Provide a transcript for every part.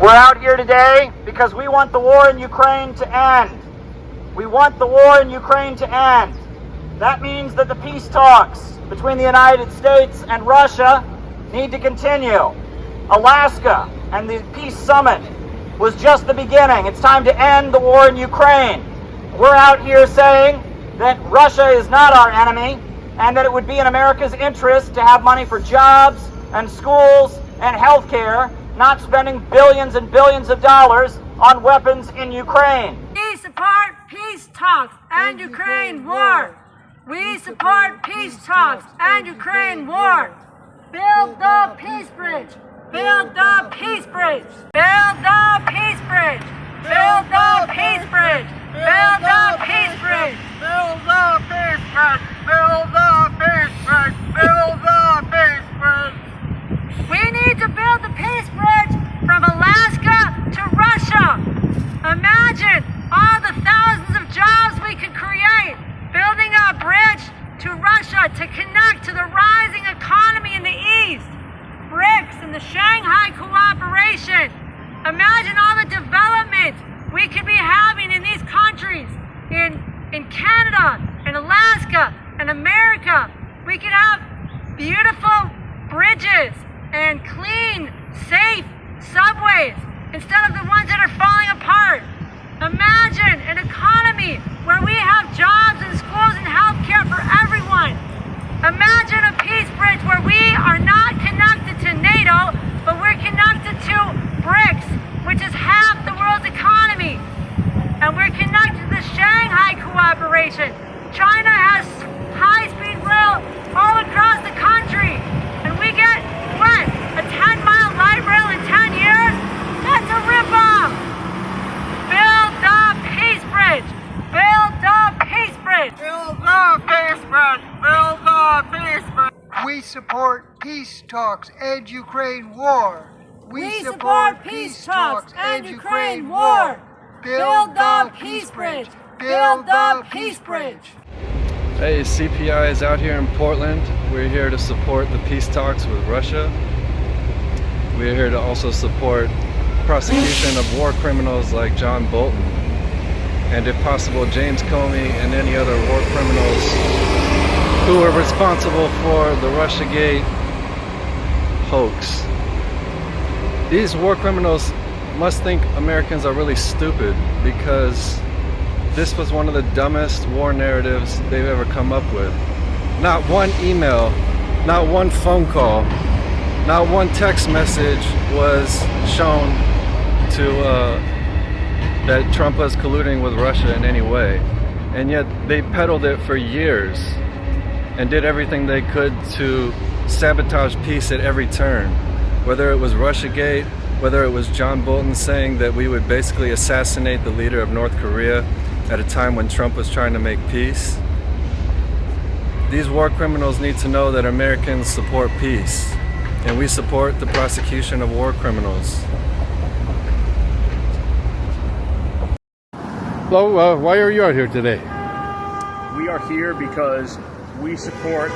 We're out here today because we want the war in Ukraine to end. We want the war in Ukraine to end. That means that the peace talks between the United States and Russia need to continue. Alaska and the peace summit was just the beginning. It's time to end the war in Ukraine. We're out here saying that Russia is not our enemy and that it would be in America's interest to have money for jobs and schools and health care, not spending billions and billions of dollars on weapons in Ukraine. We support peace talks and Ukraine war. We support peace talks and Ukraine war. Build the peace bridge. Build the peace bridge. Build the peace bridge. Build the peace bridge. Build the peace bridge. Build the peace bridge. Build the peace bridge. Build the peace bridge. We need to build the peace bridge from Alaska to Russia. Imagine all the thousands of jobs we could create building a bridge to Russia to connect to the rising economy in the East, BRICS and the Shanghai cooperation. Imagine all the development we could be having in these countries, in Canada and Alaska and America. We could have beautiful bridges and clean, safe subways instead of the ones that are falling apart. Imagine an economy where we have jobs and schools and health care for everyone. Imagine a peace bridge where we are not connected to NATO, but we're connected to BRICS, which is half the world's economy. And we're connected to the Shanghai cooperation. China has high-speed rail all across the country. And we get, what, a 10-mile light rail in 10 years? That's a ripoff! Build the peace bridge! Build the peace bridge! Build the peace bridge! Build the peace bridge! We support peace talks and Ukraine war. We support peace talks and Ukraine war. Build the peace bridge. Build the peace bridge. Hey, CPI is out here in Portland. We're here to support the peace talks with Russia. We're here to also support prosecution of war criminals like John Bolton, and if possible James Comey and any other war criminals who are responsible for the Russiagate hoax. These war criminals must think Americans are really stupid, because this was one of the dumbest war narratives they've ever come up with. Not one email, not one phone call, not one text message was shown to that Trump was colluding with Russia in any way. And yet they peddled it for years and did everything they could to sabotage peace at every turn. Whether it was Russiagate, whether it was John Bolton saying that we would basically assassinate the leader of North Korea at a time when Trump was trying to make peace. These war criminals need to know that Americans support peace, and we support the prosecution of war criminals. Hello, why are you out here today? We are here because we support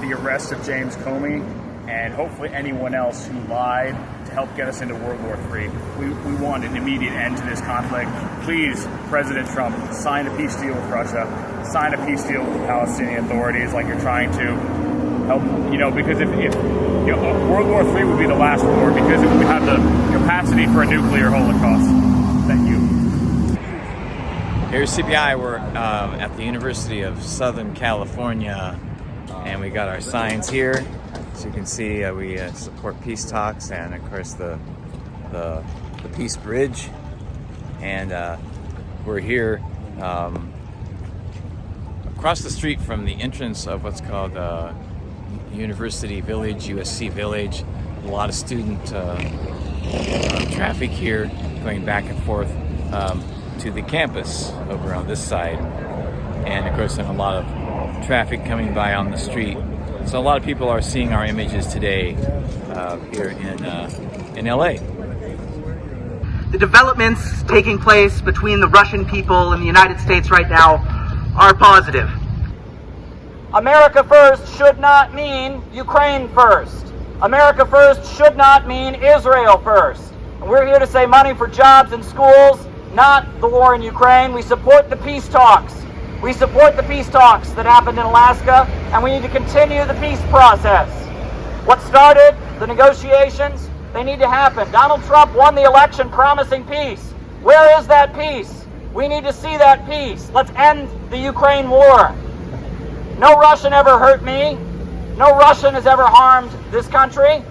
the arrest of James Comey and hopefully anyone else who lied to help get us into World War III. We want an immediate end to this conflict. Please, President Trump, sign a peace deal with Russia, sign a peace deal with the Palestinian authorities like you're trying to help, because if World War III would be the last war because it would have the capacity for a nuclear holocaust. Thank you. Here's CPI. We're at the University of Southern California, and we got our signs here. So you can see we support peace talks and, of course, the peace bridge. And we're here across the street from the entrance of what's called University Village, USC Village. A lot of student traffic here going back and forth to the campus over on this side. And, of course, a lot of traffic coming by on the street. So a lot of people are seeing our images today here in LA. The developments taking place between the Russian people and the United States right now are positive. America first should not mean Ukraine first. America first should not mean Israel first. We're here to say money for jobs and schools, not the war in Ukraine. We support the peace talks. We support the peace talks that happened in Alaska, and we need to continue the peace process. What started the negotiations, they need to happen. Donald Trump won the election promising peace. Where is that peace? We need to see that peace. Let's end the Ukraine war. No Russian ever hurt me. No Russian has ever harmed this country.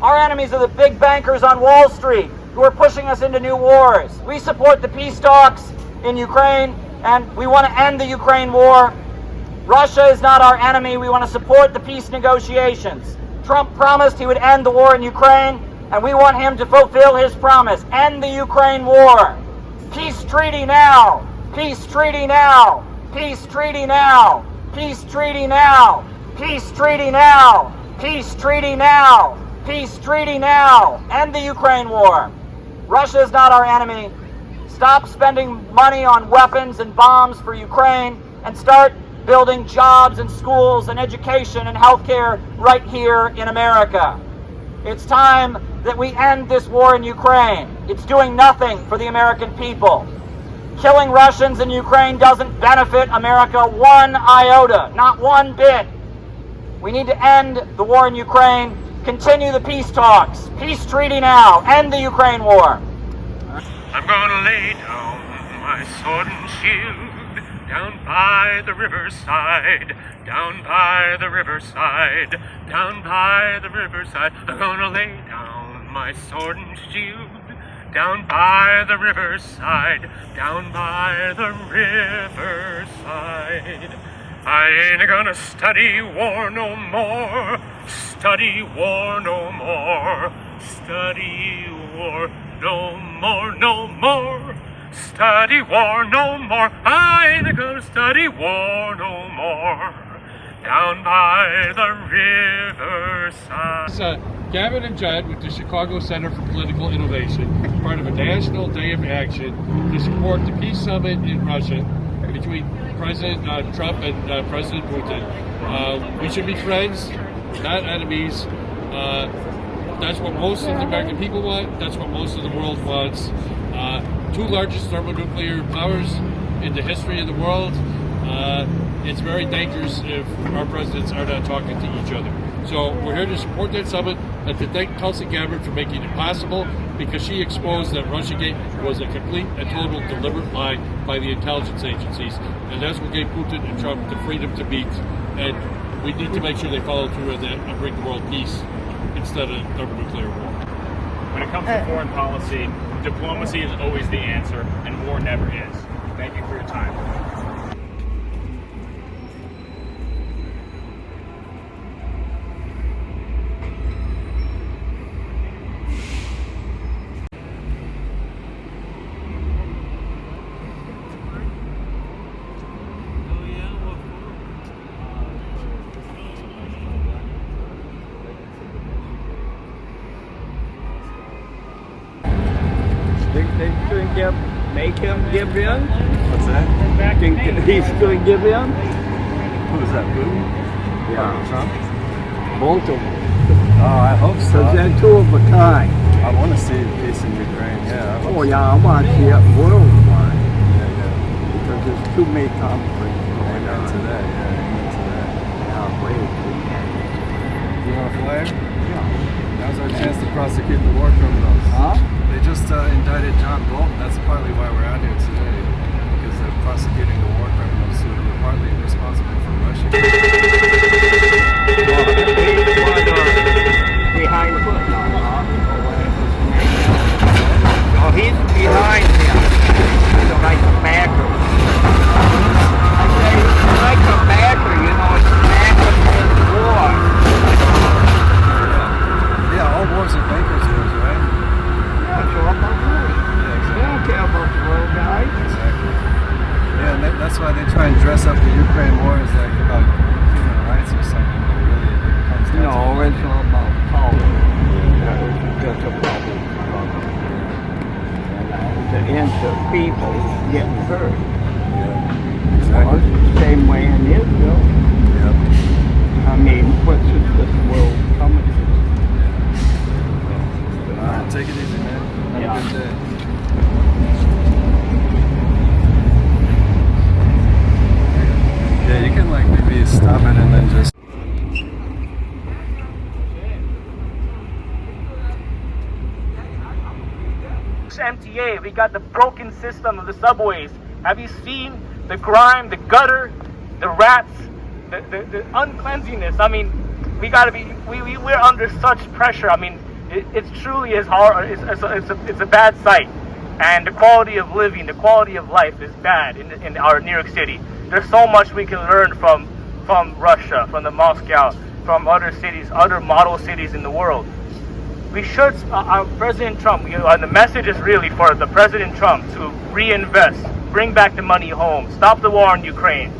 Our enemies are the big bankers on Wall Street who are pushing us into new wars. We support the peace talks in Ukraine, and we want to end the Ukraine war. Russia is not our enemy. We want to support the peace negotiations. Trump promised he would end the war in Ukraine, and we want him to fulfill his promise. End the Ukraine war. Peace treaty now. Peace treaty now. Peace treaty now. Peace treaty now. Peace treaty now. Peace treaty now. Peace treaty now. End the Ukraine war. Russia is not our enemy. Stop spending money on weapons and bombs for Ukraine and start building jobs and schools and education and healthcare right here in America. It's time that we end this war in Ukraine. It's doing nothing for the American people. Killing Russians in Ukraine doesn't benefit America one iota, not one bit. We need to end the war in Ukraine, continue the peace talks. Peace treaty now, end the Ukraine war. I'm gonna lay down my sword and shield down by the riverside, down by the riverside, down by the riverside. I'm gonna lay down my sword and shield down by the riverside, down by the riverside. I ain't gonna study war no more, study war no more, study war no more, no more, study war no more. I ain't gonna study war no more, down by the riverside. It's Gavin and Judd with the Chicago Center for Political Innovation, part of a national day of action to support the peace summit in Russia between President Trump and President Putin. We should be friends, not enemies. That's what most of the American people want. That's what most of the world wants. Two largest thermonuclear powers in the history of the world. It's very dangerous if our presidents are not talking to each other. So we're here to support that summit and to thank Tulsi Gabbard for making it possible, because she exposed that Russiagate was a complete and total deliberate lie by the intelligence agencies. And that's what gave Putin and Trump the freedom to meet. And we need to make sure they follow through on that and bring the world peace instead of thermonuclear war. When it comes to foreign policy, diplomacy is always the answer, and war never is. Thank you for your time. They couldn't make him give in? What's that? Think he's going to give in? Who's that, Putin? Yeah. Trump? Both of them. Oh, I hope so. Because they're two of a kind. I want to see peace in Ukraine, yeah. I hope Oh so. yeah, I want to see it worldwide. Yeah. Because there's too many conflicts going Amen on. to that, yeah, amen to that. Yeah, way too many. You want a flare? Yeah. Now's our chance to prosecute the war criminals. Huh? They just indicted John Bolton. That's partly why we're out here today, because they're prosecuting the war criminals who were partly responsible for Russia. Behind the foot now, huh? Oh, he's behind him. He's like a backer. I say, like a backer, you know, it's backer in the war. Yeah, all wars are bankers' wars, right? Yeah, it's all about money. Yeah, They don't care about the world, guys. Exactly. Yeah, and that's why they try and dress up the Ukraine war as like about human rights or something, but really it comes down No, to it's all about power. It's just a power struggle. And the innocent people getting hurt. Well, it's the same way in Israel. Yeah. I mean, what's this world coming to? Alright, take it easy, man. Yeah. a good day. Yeah, you can like maybe stop it and then just. MTA, we got the broken system of the subways. Have you seen the grime, the gutter, the rats, the uncleanliness? I mean, we're under such pressure. I mean, it truly is hard. It's a bad sight, and the quality of living, the quality of life is bad in our New York City. There's so much we can learn from Russia, from the Moscow, from other cities, other model cities in the world. We should, President Trump, the message is really for the President Trump to reinvest, bring back the money home, stop the war in Ukraine,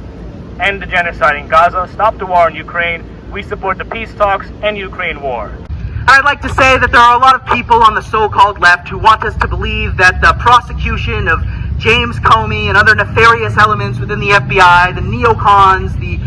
end the genocide in Gaza, stop the war in Ukraine. We support the peace talks and Ukraine war. I'd like to say that there are a lot of people on the so-called left who want us to believe that the prosecution of James Comey and other nefarious elements within the FBI, the neocons, the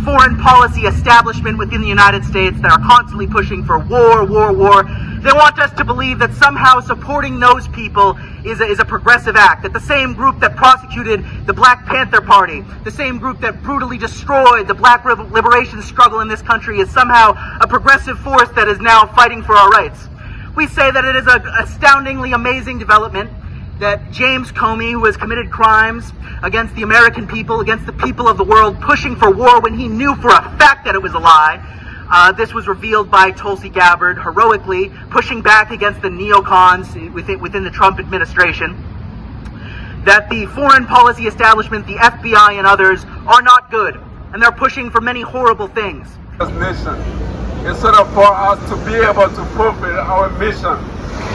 foreign policy establishment within the United States that are constantly pushing for war. They want us to believe that somehow supporting those people is a progressive act. That the same group that prosecuted the Black Panther Party, the same group that brutally destroyed the black liberation struggle in this country is somehow a progressive force that is now fighting for our rights. We say that it is an astoundingly amazing development that James Comey, who has committed crimes against the American people, against the people of the world, pushing for war when he knew for a fact that it was a lie. This was revealed by Tulsi Gabbard, heroically pushing back against the neocons within the Trump administration. That the foreign policy establishment, the FBI and others, are not good, and they're pushing for many horrible things. This nation, instead of for us to be able to fulfill our mission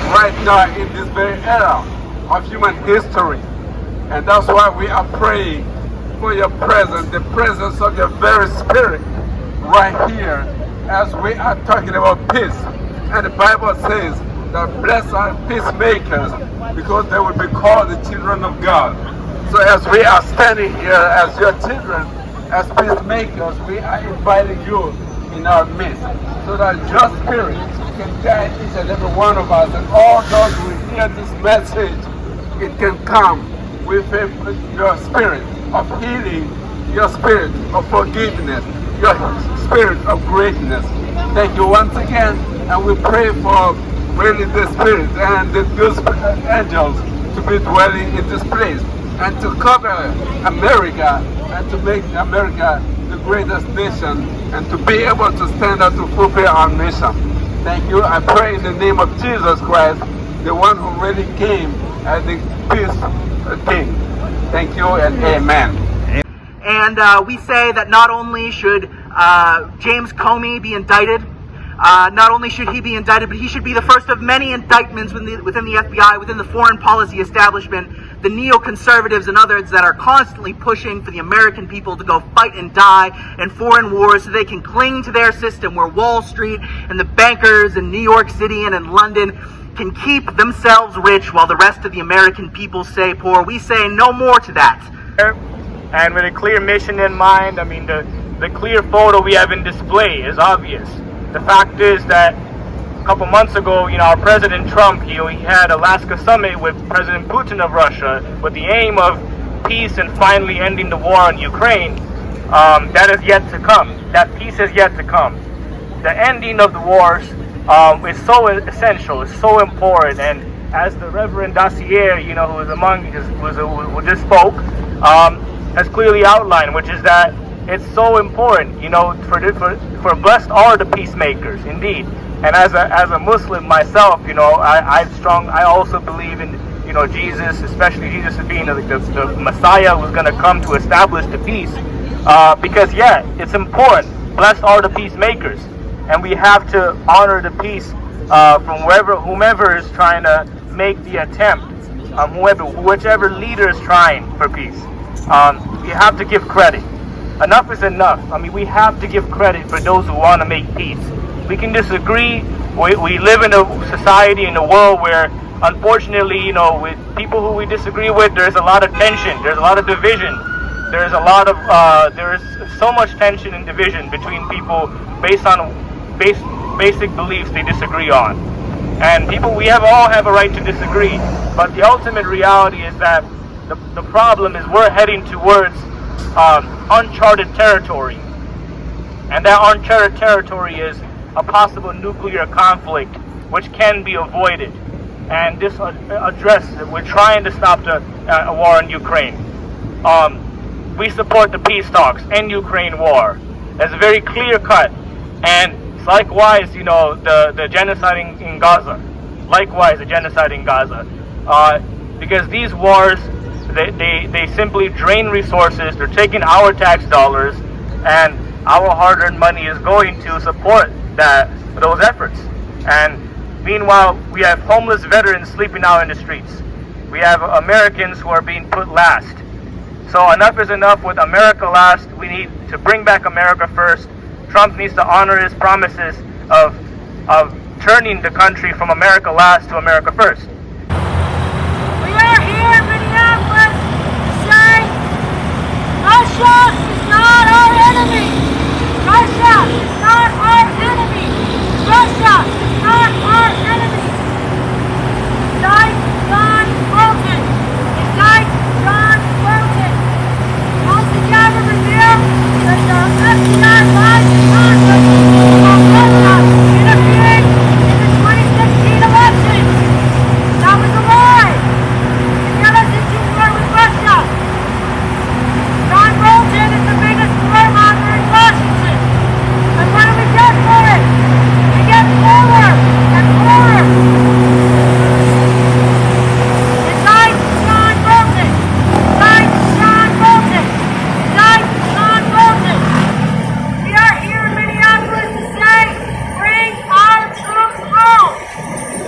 right now in this very era of human history. And that's why we are praying for your presence, the presence of your very spirit right here as we are talking about peace. And the Bible says that blessed are peacemakers because they will be called the children of God. So as we are standing here as your children, as peacemakers, we are inviting you in our midst so that your spirit can guide each and every one of us, and all those who hear this message, it can come with your spirit of healing, your spirit of forgiveness, your spirit of greatness. Thank you once again, and we pray for really the spirit and the good angels to be dwelling in this place and to cover America and to make America the greatest nation and to be able to stand up to fulfill our mission. Thank you. I pray in the name of Jesus Christ, the one who really came as the peace king. Thank you and amen. And we say that not only should James Comey be indicted, not only should he be indicted, but he should be the first of many indictments within the FBI, within the foreign policy establishment, the neoconservatives and others that are constantly pushing for the American people to go fight and die in foreign wars so they can cling to their system where Wall Street and the bankers in New York City and in London can keep themselves rich while the rest of the American people stay poor. We say no more to that. And with a clear mission in mind, I mean, the clear photo we have in display is obvious. The fact is that a couple months ago, our President Trump, he had Alaska summit with President Putin of Russia with the aim of peace and finally ending the war in Ukraine. That is yet to come. That peace is yet to come. The ending of the wars is so essential, is so important, and as the Reverend Dacier, who is who just spoke, has clearly outlined, which is that it's so important, for blessed are the peacemakers, indeed. And as a Muslim myself, I also believe in Jesus, especially Jesus as being the Messiah who's going to come to establish the peace, because it's important. Blessed are the peacemakers. And we have to honor the peace from whomever is trying to make the attempt, whichever leader is trying for peace. You have to give credit. Enough is enough. I mean, we have to give credit for those who want to make peace. We can disagree. We live in a society, in a world where, unfortunately, with people who we disagree with, there's a lot of tension. There's a lot of division. There is so much tension and division between people based on basic beliefs they disagree on. And we all have a right to disagree, but the ultimate reality is that the problem is we're heading towards uncharted territory. And that uncharted territory is a possible nuclear conflict, which can be avoided. And this we're trying to stop a war in Ukraine. We support the peace talks and Ukraine war. That's very clear cut. And likewise, the genocide in Gaza. Likewise, the genocide in Gaza. Because these wars, they simply drain resources. They're taking our tax dollars, and our hard-earned money is going to support those efforts. And meanwhile, we have homeless veterans sleeping out in the streets. We have Americans who are being put last. So enough is enough with America last. We need to bring back America first. Trump needs to honor his promises of turning the country from America last to America first. We are here in Minneapolis to say Russia is not our enemy. Russia is not our enemy. Russia is not our enemy. Indict John Bolton. Indict John Bolton. All together reveal that the FBI lies to Congress about Russia interfering in the 2016 election. That was a lie. To get us into war with Russia. John Bolton is the biggest warmonger in Washington. And what do we get for it? We get poorer and poorer. Indict John Bolton. Indict John Bolton. Indict John Bolton. We are here in Minneapolis to say, bring our troops home.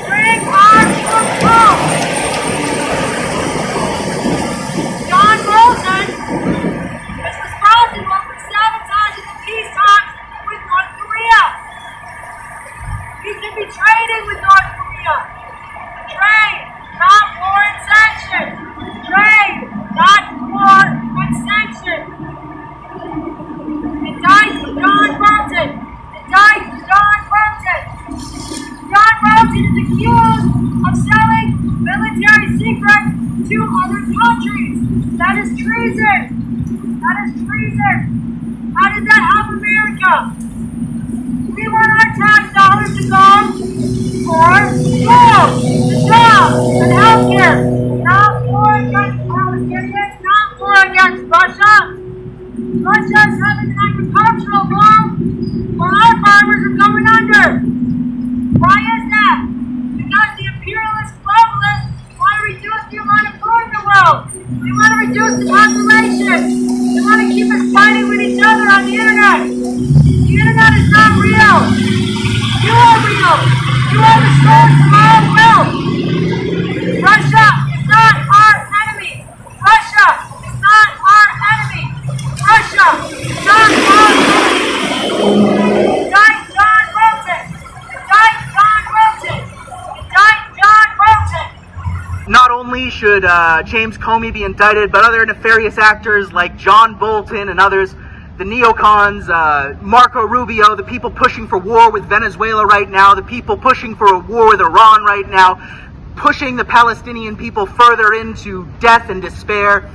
Bring our troops home. John Bolton is responsible for sabotaging the peace talks with North Korea. He's been trading with North Korea. Trade, not war and sanction. Trade, not war and sanction. Indict John Bolton. Indict John Bolton. John Bolton is accused of selling military secrets to other countries. That is treason. That is treason. How does that help America? We want our tax dollars to go for schools, jobs, and healthcare. Not war against Palestinians, not war against Russia. Russia is having an agricultural boom while our farmers are going under. Why is that? Because the imperialist globalists want to reduce the amount of food in the world. They want to reduce the population. They want to keep us fighting with each other on the internet. The internet is not real. You are real. You are the source of our wealth. Russia is not our enemy. Russia is not our enemy. Russia is not our enemy. Indict John Bolton. Indict John Bolton. Indict John Bolton. Not only should James Comey be indicted, but other nefarious actors like John Bolton and others, the neocons, Marco Rubio, the people pushing for war with Venezuela right now, the people pushing for a war with Iran right now, pushing the Palestinian people further into death and despair,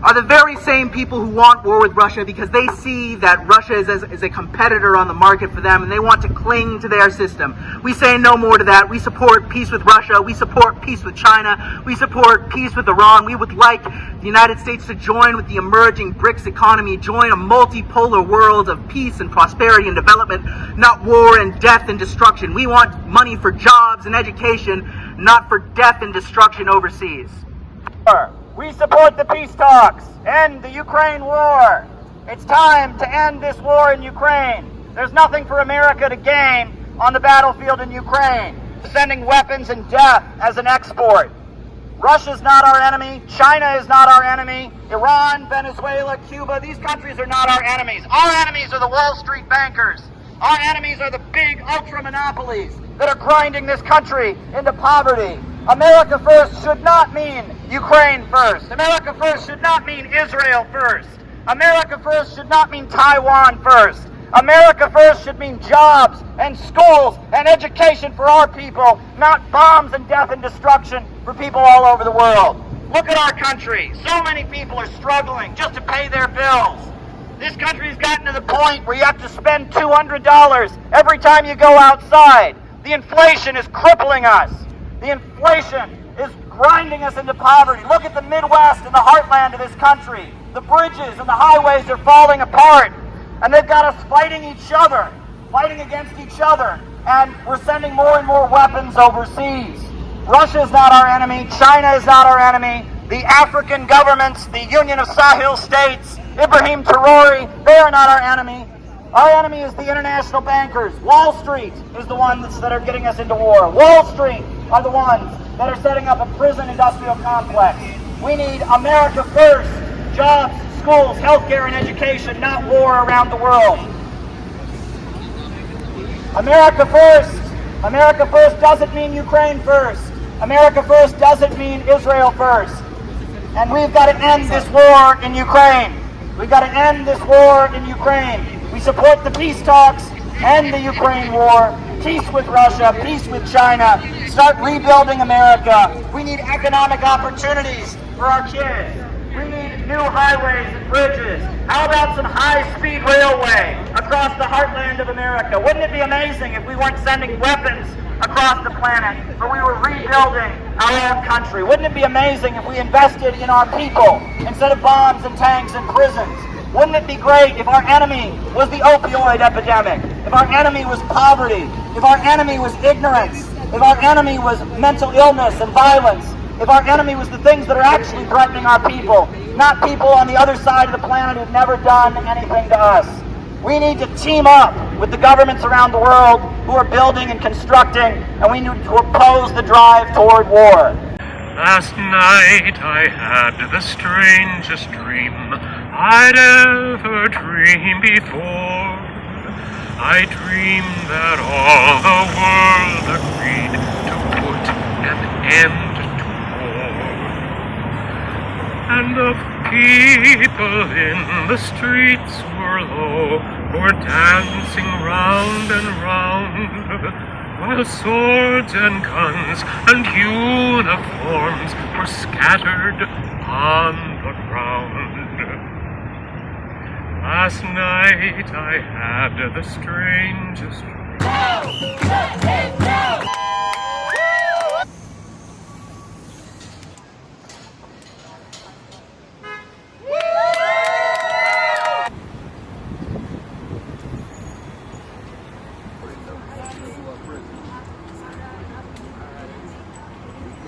are the very same people who want war with Russia because they see that Russia is a competitor on the market for them and they want to cling to their system. We say no more to that. We support peace with Russia. We support peace with China. We support peace with Iran. We would like the United States to join with the emerging BRICS economy, join a multipolar world of peace and prosperity and development, not war and death and destruction. We want money for jobs and education, not for death and destruction overseas. We support the peace talks. End the Ukraine war. It's time to end this war in Ukraine. There's nothing for America to gain on the battlefield in Ukraine, sending weapons and death as an export. Russia's not our enemy. China is not our enemy. Iran, Venezuela, Cuba, these countries are not our enemies. Our enemies are the Wall Street bankers. Our enemies are the big ultra monopolies that are grinding this country into poverty. America first should not mean Ukraine first. America first should not mean Israel first. America first should not mean Taiwan first. America first should mean jobs and schools and education for our people, not bombs and death and destruction for people all over the world. Look at our country. So many people are struggling just to pay their bills. This country has gotten to the point where you have to spend $200 every time you go outside. The inflation is crippling us. The inflation is grinding us into poverty. Look at the Midwest and the heartland of this country. The bridges and the highways are falling apart. And they've got us fighting each other, fighting against each other. And we're sending more and more weapons overseas. Russia is not our enemy. China is not our enemy. The African governments, the Union of Sahel States, Ibrahim Traore, they are not our enemy. Our enemy is the international bankers. Wall Street is the ones that are getting us into war. Wall Street are the ones that are setting up a prison industrial complex. We need America first. Jobs, schools, healthcare, and education, not war around the world. America first. America first doesn't mean Ukraine first. America first doesn't mean Israel first. And we've got to end this war in Ukraine. We've got to end this war in Ukraine. We support the peace talks, end the Ukraine war, peace with Russia, peace with China, start rebuilding America. We need economic opportunities for our kids. We need new highways and bridges. How about some high-speed railway across the heartland of America? Wouldn't it be amazing if we weren't sending weapons across the planet, but we were rebuilding our own country? Wouldn't it be amazing if we invested in our people instead of bombs and tanks and prisons? Wouldn't it be great if our enemy was the opioid epidemic, if our enemy was poverty, if our enemy was ignorance, if our enemy was mental illness and violence, if our enemy was the things that are actually threatening our people, not people on the other side of the planet who've never done anything to us? We need to team up with the governments around the world who are building and constructing, and we need to oppose the drive toward war. Last night I had the strangest dream I'd ever dreamed before. I dreamed that all the world agreed to put an end to war. And the people in the streets were low, were dancing round and round, while swords and guns and uniforms were scattered on the ground. Last night I had the strangest dream.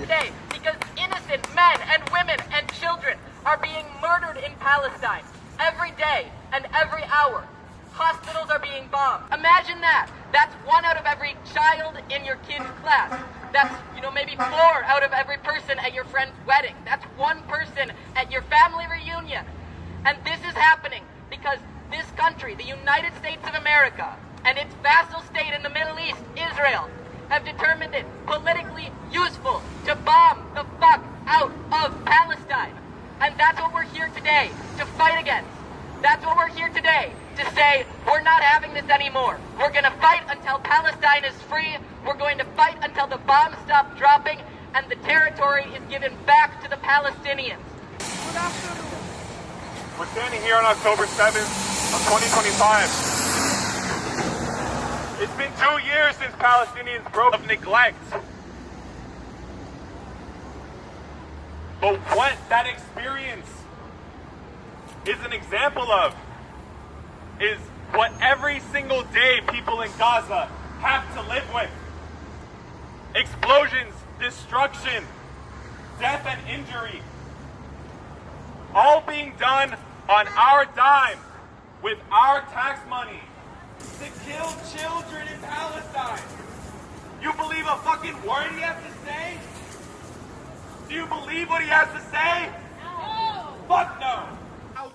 Today, because innocent men and women and children are being murdered in Palestine every day and every hour. Hospitals are being bombed. Imagine that. That's 1 out of every child in your kid's class. That's, maybe 4 out of every person at your friend's wedding. That's 1 person at your family reunion. And this is happening because this country, the United States of America, and its vassal state in the Middle East, Israel, have determined it politically useful to bomb the fuck out of Palestine. And that's what we're here today to fight against. That's what we're here today to say, we're not having this anymore. We're going to fight until Palestine is free. We're going to fight until the bombs stop dropping and the territory is given back to the Palestinians. We're standing here on October 7th of 2025. It's been 2 years since Palestinians broke of neglect. But what that experience is an example of is what every single day people in Gaza have to live with. Explosions, destruction, death and injury. All being done on our dime with our tax money to kill children in Palestine. You believe a fucking word he has to say? Do you believe what he has to say? No. Fuck no.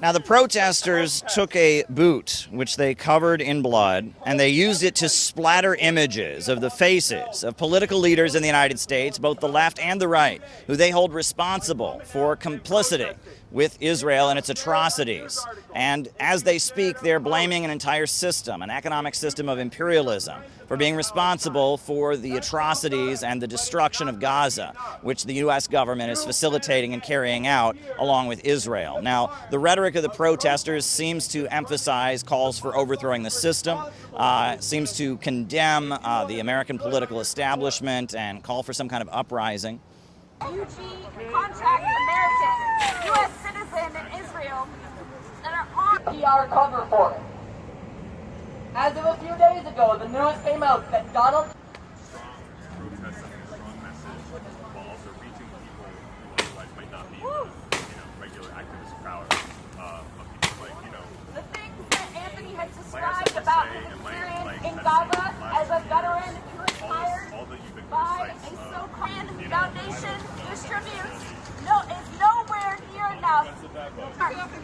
Now, the protesters took a boot, which they covered in blood, and they used it to splatter images of the faces of political leaders in the United States, both the left and the right, who they hold responsible for complicity with Israel and its atrocities. And as they speak, they're blaming an entire system, an economic system of imperialism, for being responsible for the atrocities and the destruction of Gaza, which the U.S. government is facilitating and carrying out along with Israel. Now, the rhetoric of the protesters seems to emphasize calls for overthrowing the system, seems to condemn the American political establishment and call for some kind of uprising. UG contract American, U.S. citizen in Israel that are on PR cover for it. As of a few days ago, the news came out that Donald described about his experience in Gaza as a veteran who retired by a so-called foundation distributes is nowhere near enough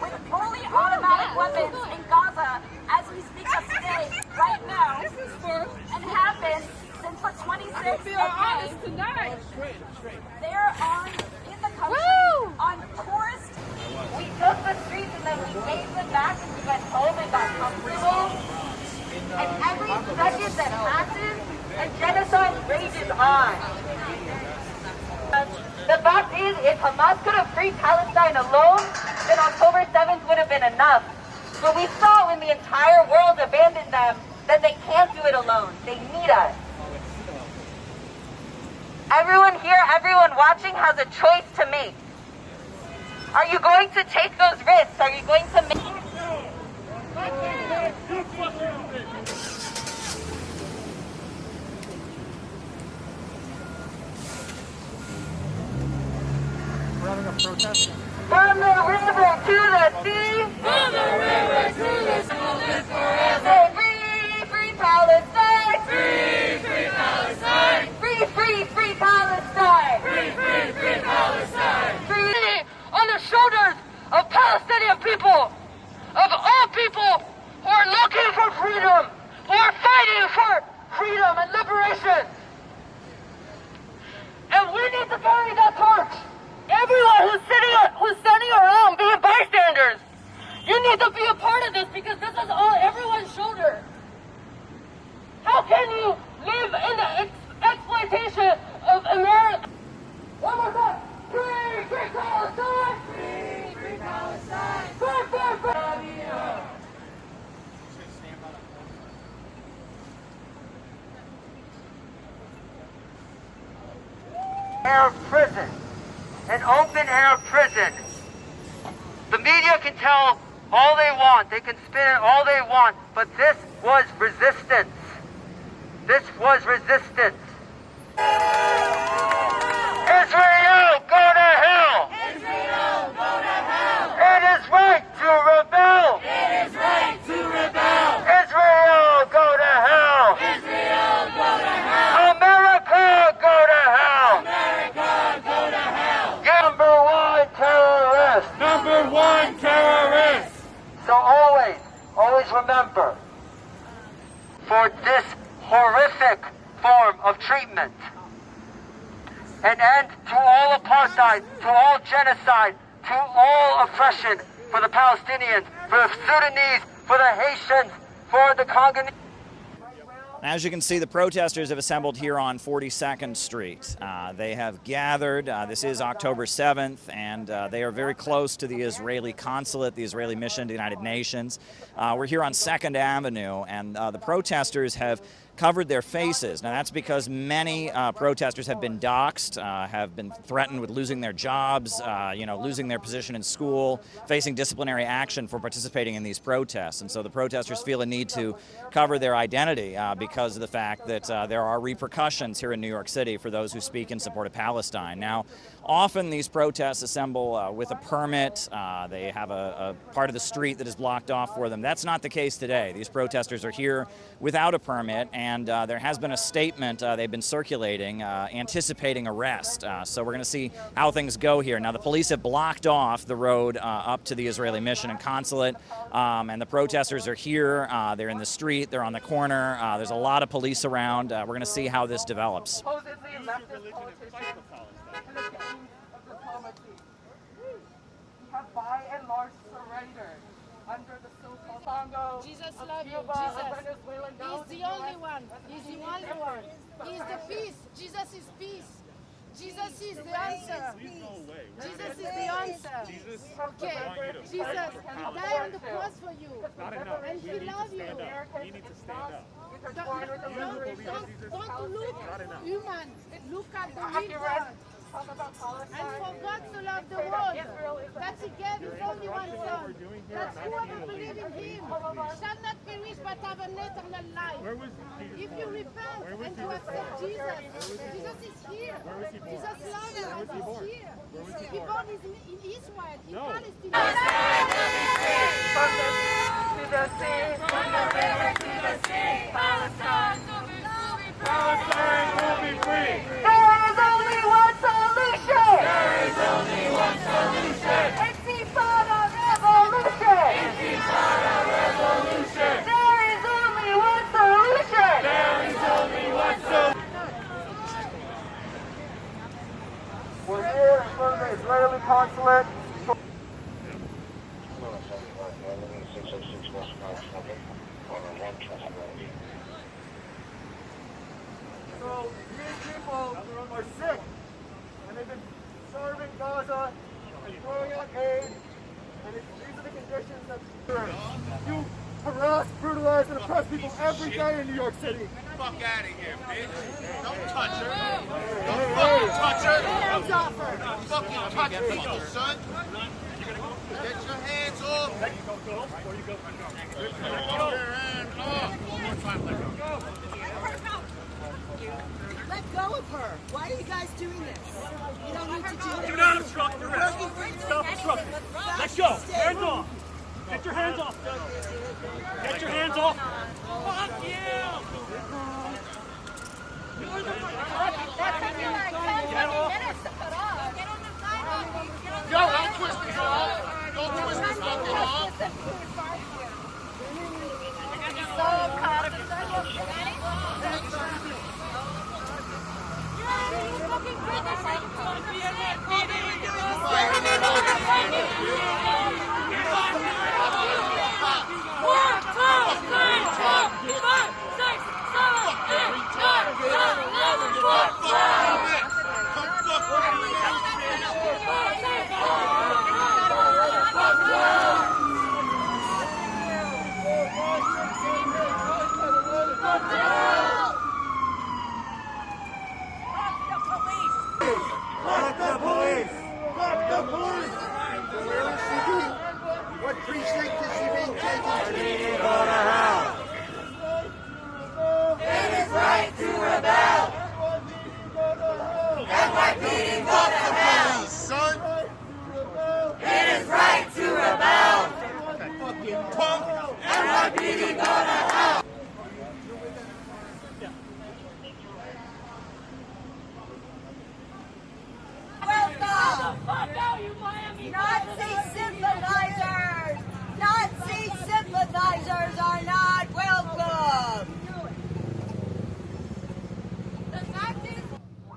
with only automatic weapons in Gaza as we speak of today, right now, and have been since the 26th of May. They're in the country on tourist. We took the streets and then we gave them back and we went home and got comfortable. And every second that passes, a genocide rages on. The fact is, if Hamas could have freed Palestine alone, then October 7th would have been enough. But we saw when the entire world abandoned them that they can't do it alone. They need us. Everyone here, everyone watching has a choice to make. Are you going to take those risks? Are you going to make... We're having a protest. From the river to the sea. From the river to the sea, we'll live forever. Say free, free Palestine. Free, free Palestine. Free, free, free Palestine. Free, free, free Palestine. Free on the shoulders of Palestinian people, of all people who are looking for freedom, who are fighting for freedom and liberation. And we need to carry that torch. Everyone who's standing around being bystanders, you need to be a part of this because this is on everyone's shoulder. How can you live in the exploitation of America? One more time. Free, free Palestine! Free, free Palestine. Free, free, free! Air prison. An open air prison. The media can tell all they want. They can spin it all they want. But this was resistance. This was resistance. Israel, go to hell! Israel, go to hell! It is right to rebel! It is right to rebel! Israel, go to hell! Israel, go to hell! America, go to hell! America, go to hell! Number one terrorist! Number one terrorist! So always remember, for this horrific form of treatment, an end to all apartheid, to all genocide, to all oppression for the Palestinians, for the Sudanese, for the Haitians, for the Congolese. As you can see, the protesters have assembled here on 42nd Street. They have gathered. This is October 7th, and they are very close to the Israeli consulate, the Israeli mission to the United Nations. We're here on 2nd Avenue, and the protesters have covered their faces. Now, that's because many protesters have been doxxed, have been threatened with losing their jobs, losing their position in school, facing disciplinary action for participating in these protests. And so the protesters feel a need to cover their identity because of the fact that there are repercussions here in New York City for those who speak in support of Palestine. Now, often these protests assemble with a permit. They have a part of the street that is blocked off for them. That's not the case today. These protesters are here without a permit, and there has been a statement they've been circulating anticipating arrest. So we're going to see how things go here. Now, the police have blocked off the road up to the Israeli mission and consulate, and the protesters are here. They're in the street. They're on the corner. There's a lot of police around. We're going to see how this develops. Supposedly leftist politicians and the gangs of the Palestine. We have Congo, Jesus of love you. Cuba, Jesus. of Venezuela. No, He's the only one. He's the only one. He's the peace. Jesus is peace. Jesus is the answer. Jesus is the answer. Okay, Jesus died on the cross for you. And he loves you. You need to stand up. Don't look human. Look at the real God. Talk about Palestine. And for God to love the world, that he gave his only one son, that whoever believes in him shall not perish but have an eternal life. If you repent and you accept Jesus, Jesus is here. Jesus loves you and he's here. He born in Israel, in Palestine. From the sea, from the river to the sea, Palestine will be free. Palestine will be free. There is only one solution. There is only one solution. Intifada revolution. Intifada revolution. There is only one solution. There is only one solution. We're here in front of the Israeli consulate. So these people are sick, and they've been starving Gaza and throwing out aid, and these are the conditions that you harass, brutalize, and oppress people every day in New York City. Fuck out of here, bitch. Don't touch her. Don't fucking touch her. Hands off her. Don't fucking touch people, son. Get your hands off. Let go. Before you go. Get your hands off. One more time, let go. Let go of her. Why are you guys doing this? You don't need to do this. Do not obstruct the rest. Stop obstructing. Let go. Hands off. Get your hands off. Get your hands off. Fuck you. You're the one. That took you like 10 minutes to put off. Get on the sidewalk. Yo, don't twist his arm. Don't twist his fucking arm. So caught up in the What precinct is he being taken to? It is right to rebel. NYPD go to hell. Son. It is right to rebel. Fucking punk. NYPD go to hell. Nazi sympathizers! Nazi sympathizers are not welcome!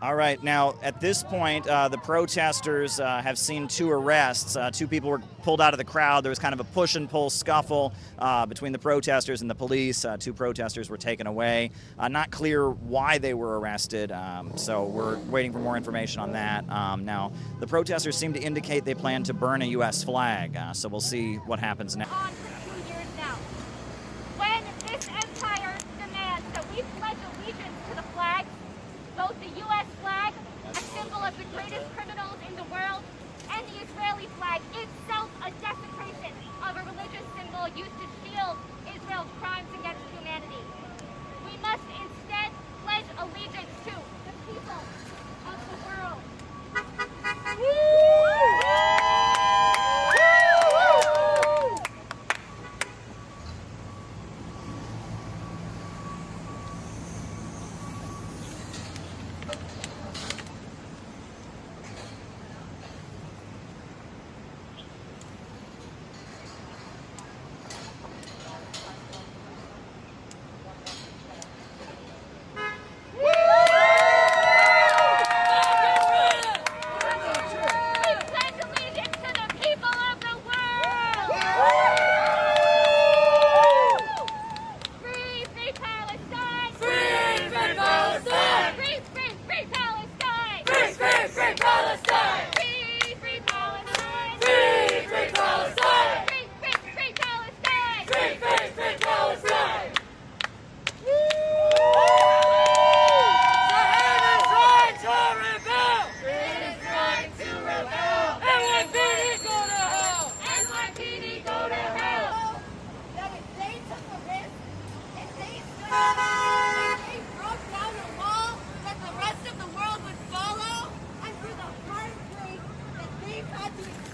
All right, now at this point, the protesters have seen 2 arrests. 2 people were pulled out of the crowd. There was kind of a push and pull scuffle between the protesters and the police. 2 protesters were taken away. Not clear why they were arrested, so we're waiting for more information on that. Now, the protesters seem to indicate they plan to burn a U.S. flag, so we'll see what happens next. On for 2 years now. When this empire demands that we pledge allegiance to the flag, both the U.S. flag, a symbol of the greatest criminals in the world, and the Israeli flag, itself a desecration of a religious symbol used to shield Israel's crimes against humanity. We must instead pledge allegiance to the people of the world.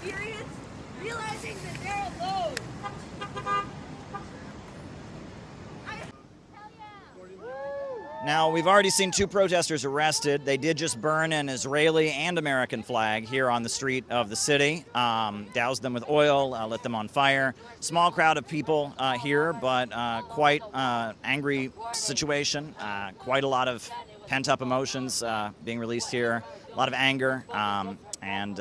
experience realizing that they're alone. Now, we've already seen 2 protesters arrested. They did just burn an Israeli and American flag here on the street of the city, doused them with oil, lit them on fire. Small crowd of people here, but quite angry situation, quite a lot of pent-up emotions being released here, a lot of anger, and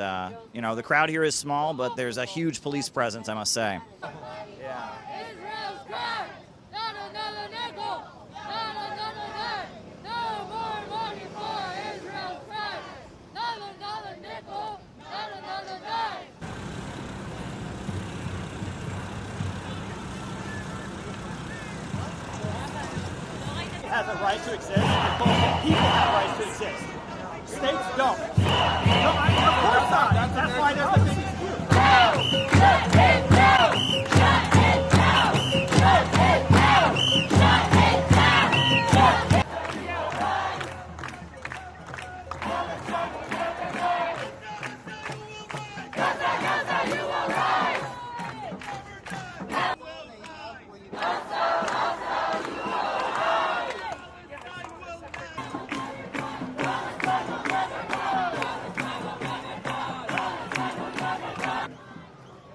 you know, the crowd here is small, but there's a huge police presence, I must say. Has a right to exist, and people have rights to exist. States don't. No, of course not. That's why there's a big dispute. Shut it down! Shut it down! Shut it down! Shut it down! Shut it down!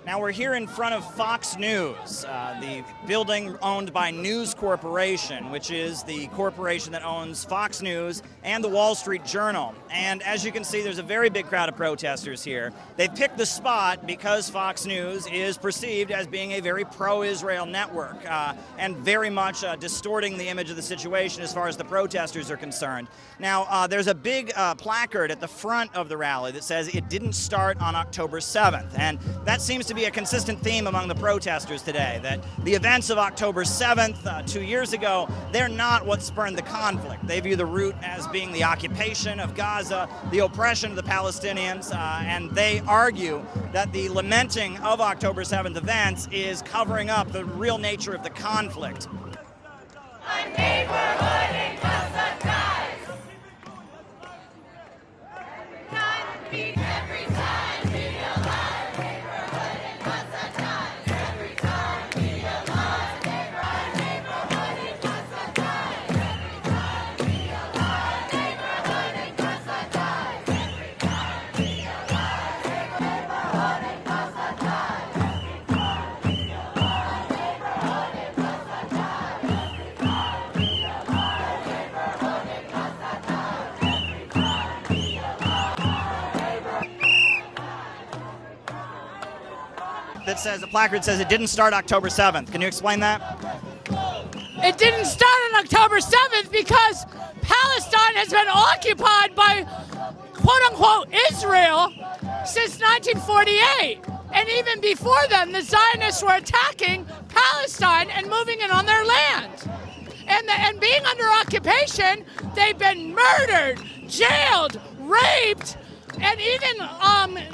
Now we're here in front of Fox News, the building owned by News Corporation, which is the corporation that owns Fox News and the Wall Street Journal. And as you can see, there's a very big crowd of protesters here. They've picked the spot because Fox News is perceived as being a very pro-Israel network and very much distorting the image of the situation as far as the protesters are concerned. Now, there's a big placard at the front of the rally that says it didn't start on October 7th, and that seems to be a consistent theme among the protesters today, that the events of October 7th, 2 years ago, they're not what spurned the conflict. They view the root as being the occupation of Gaza, the oppression of the Palestinians, and they argue that the lamenting of October 7th events is covering up the real nature of the conflict. A neighborhood in Gaza dies. Not be every time we alive. Neighborhood in Gaza dies. Every time we alive. Neighborhood in Gaza dies. Every time we alive. Neighborhood in Gaza dies. Every time we alive. Neighborhood in Gaza dies. Every time we alive. Neighborhood in Gaza dies. Every time we alive. Neighborhood in Gaza dies. Every time we That says, a placard says it didn't start October 7th. Can you explain that? It didn't start on October 7th because Palestine has been occupied by quote-unquote Israel since 1948. And even before then, the Zionists were attacking Palestine and moving in on their land. And being under occupation, they've been murdered, jailed, raped, and even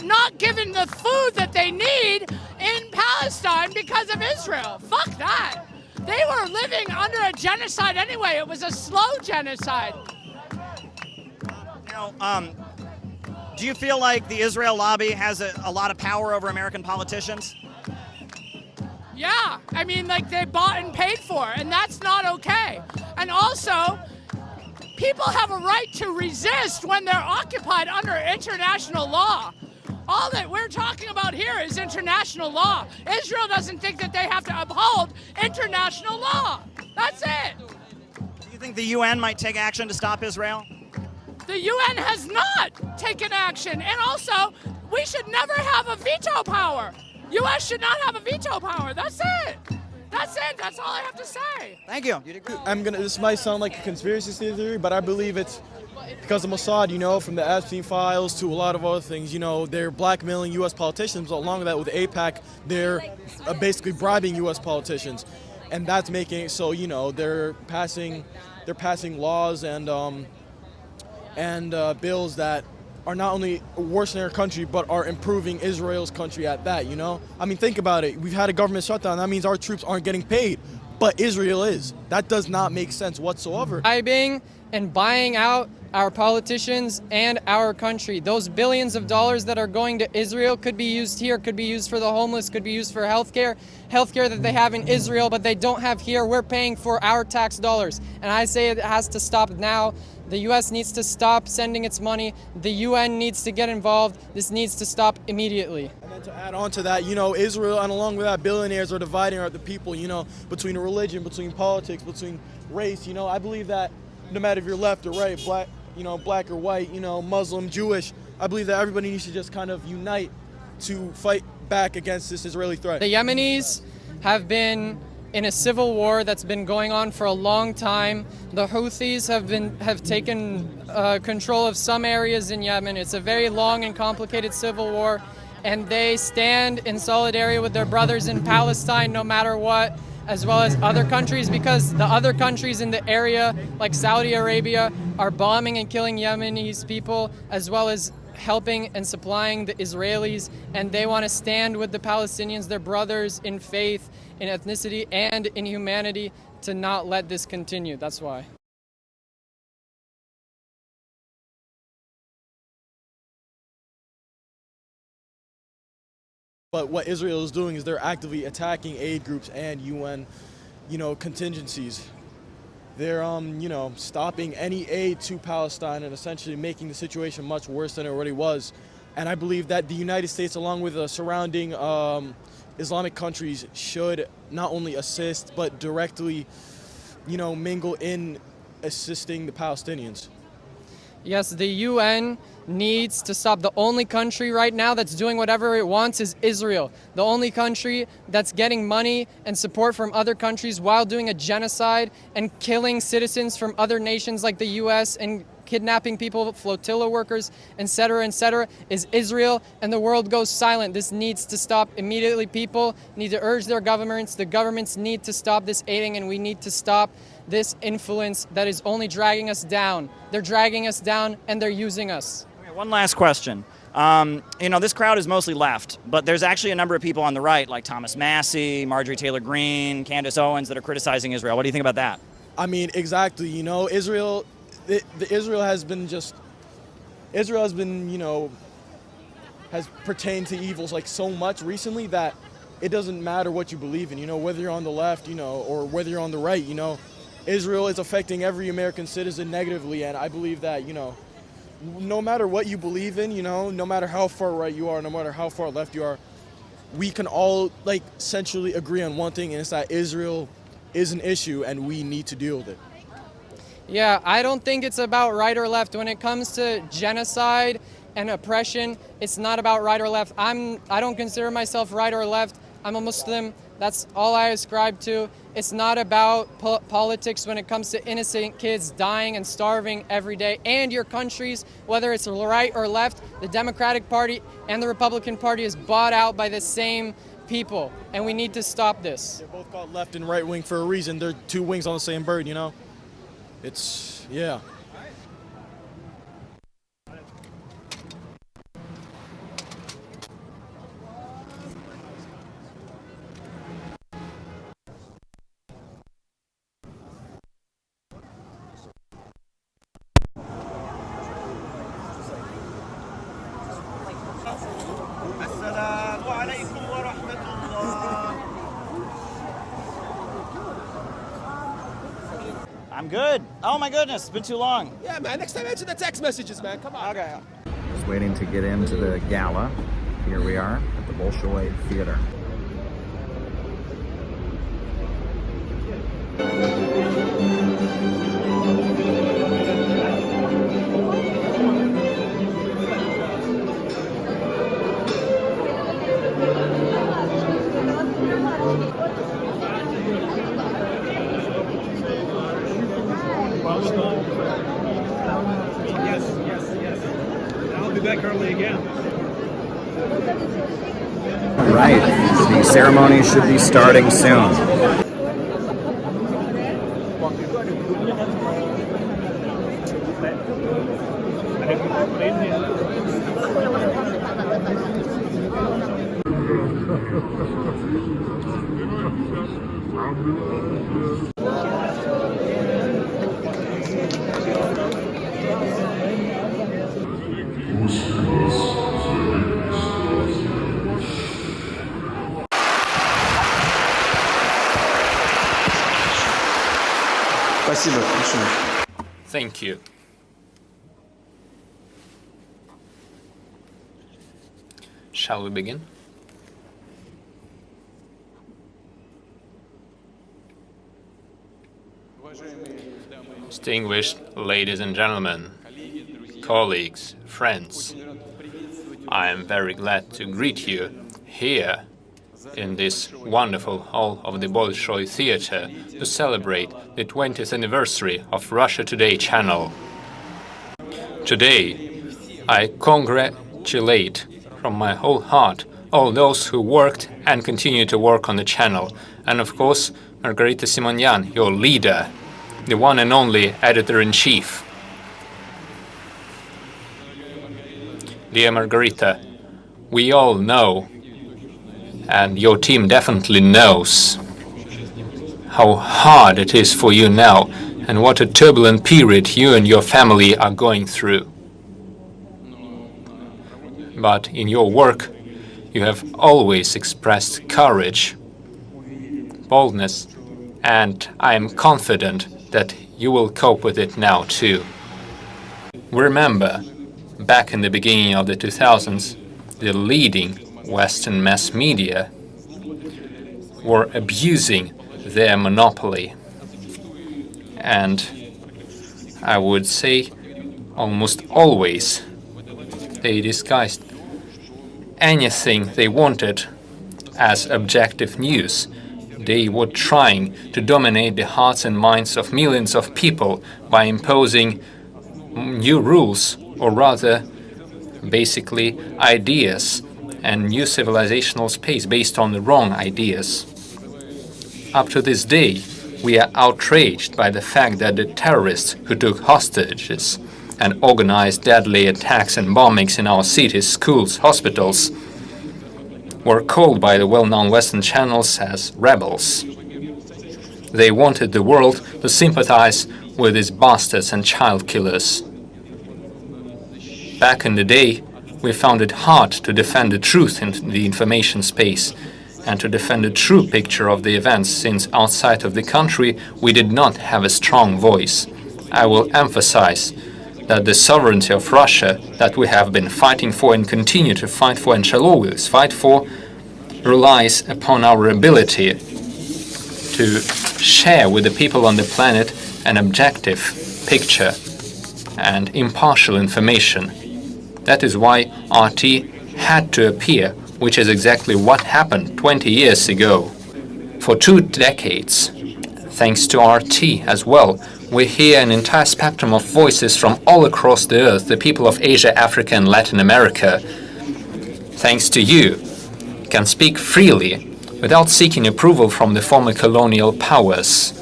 not given the food that they need in Palestine because of Israel. Fuck that. They were living under a genocide anyway. It was a slow genocide. Now, do you feel like the Israel lobby has a lot of power over American politicians? Yeah, I mean, like, they bought and paid for, and that's not okay. And also, people have a right to resist when they're occupied under international law. All that we're talking about here is international law. Israel doesn't think that they have to uphold international law. That's it. Do you think the UN might take action to stop Israel? The UN has not taken action. And also, we should never have a veto power. U.S. should not have a veto power. That's it. That's it. That's all I have to say. Thank you. This might sound like a conspiracy theory, but I believe it's because of Mossad, you know, from the Epstein files to a lot of other things. You know, they're blackmailing U.S. politicians. But along with that, with AIPAC, they're basically bribing U.S. politicians, and that's making it so, you know, they're passing laws and bills that are not only worsening our country, but are improving Israel's country at that, you know? I mean, think about it. We've had a government shutdown. That means our troops aren't getting paid, but Israel is. That does not make sense whatsoever. Bribing and buying out our politicians, and our country. Those billions of dollars that are going to Israel could be used here, could be used for the homeless, could be used for healthcare that they have in Israel, but they don't have here. We're paying for our tax dollars. And I say it has to stop now. The U.S. needs to stop sending its money. The UN needs to get involved. This needs to stop immediately. And then to add on to that, you know, Israel, and along with that, billionaires are dividing the people, you know, between religion, between politics, between race. You know, I believe that no matter if you're left or right, black or white, you know, Muslim, Jewish, I believe that everybody needs to just kind of unite to fight back against this Israeli threat. The Yemenis have been in a civil war that's been going on for a long time. The Houthis have taken control of some areas in Yemen. It's a very long and complicated civil war, and they stand in solidarity with their brothers in Palestine no matter what, as well as other countries, because the other countries in the area, like Saudi Arabia, are bombing and killing Yemenis people, as well as helping and supplying the Israelis, and they want to stand with the Palestinians, their brothers in faith, in ethnicity, and in humanity, to not let this continue. That's why. But what Israel is doing is they're actively attacking aid groups and UN, you know, contingencies. They're, you know, stopping any aid to Palestine and essentially making the situation much worse than it already was. And I believe that the United States, along with the surrounding Islamic countries, should not only assist but directly, you know, mingle in assisting the Palestinians. Yes, the UN needs to stop. The only country right now that's doing whatever it wants is Israel. The only country that's getting money and support from other countries while doing a genocide and killing citizens from other nations like the US and kidnapping people, flotilla workers, etc., is Israel, and the world goes silent. This needs to stop immediately. People need to urge their governments. The governments need to stop this aiding, and we need to stop this influence that is only dragging us down. They're dragging us down, and they're using us. Okay, one last question. You know, this crowd is mostly left, but there's actually a number of people on the right, like Thomas Massey, Marjorie Taylor Greene, Candace Owens, that are criticizing Israel. What do you think about that? I mean, exactly. You know, Israel has been, you know, has pertained to evils like so much recently that it doesn't matter what you believe in, you know, whether you're on the left, you know, or whether you're on the right, you know. Israel is affecting every American citizen negatively, and I believe that, you know, no matter what you believe in, you know, no matter how far right you are, no matter how far left you are, we can all, like, essentially agree on one thing, and it's that Israel is an issue and we need to deal with it. Yeah, I don't think it's about right or left. When it comes to genocide and oppression, it's not about right or left. I don't consider myself right or left. I'm a Muslim. That's all I ascribe to. It's not about politics when it comes to innocent kids dying and starving every day. And your countries, whether it's right or left, the Democratic Party and the Republican Party is bought out by the same people. And we need to stop this. They're both called left and right wing for a reason. They're two wings on the same bird, you know? It's, yeah. I'm good. Oh my goodness, it's been too long. Yeah, man, next time answer the text messages, man. Come on. Okay. Just waiting to get into the gala. Here we are at the Bolshoi Theatre. Yes. I'll be back early again. Right, the ceremony should be starting soon. Thank you. Shall we begin? Distinguished ladies and gentlemen, colleagues, friends, I am very glad to greet you here in this wonderful hall of the Bolshoi Theatre to celebrate the 20th anniversary of Russia Today channel. Today, I congratulate from my whole heart all those who worked and continue to work on the channel, and of course, Margarita Simonyan, your leader, the one and only editor-in-chief. Dear Margarita, we all know, and your team definitely knows, how hard it is for you now and what a turbulent period you and your family are going through. But in your work, you have always expressed courage, boldness, and I am confident that you will cope with it now too. We remember, back in the beginning of the 2000s, the leading Western mass media were abusing their monopoly. And I would say almost always they disguised anything they wanted as objective news. They were trying to dominate the hearts and minds of millions of people by imposing new rules, or rather, basically, ideas and new civilizational space based on the wrong ideas. Up to this day, we are outraged by the fact that the terrorists who took hostages and organized deadly attacks and bombings in our cities, schools, hospitals, were called by the well-known Western channels as rebels. They wanted the world to sympathize with these bastards and child killers. Back in the day, we found it hard to defend the truth in the information space and to defend the true picture of the events, since outside of the country we did not have a strong voice. I will emphasize that the sovereignty of Russia that we have been fighting for and continue to fight for and shall always fight for relies upon our ability to share with the people on the planet an objective picture and impartial information. That is why RT had to appear, which is exactly what happened 20 years ago. For 2 decades, thanks to RT as well, we hear an entire spectrum of voices from all across the earth, the people of Asia, Africa and Latin America. Thanks to you, can speak freely without seeking approval from the former colonial powers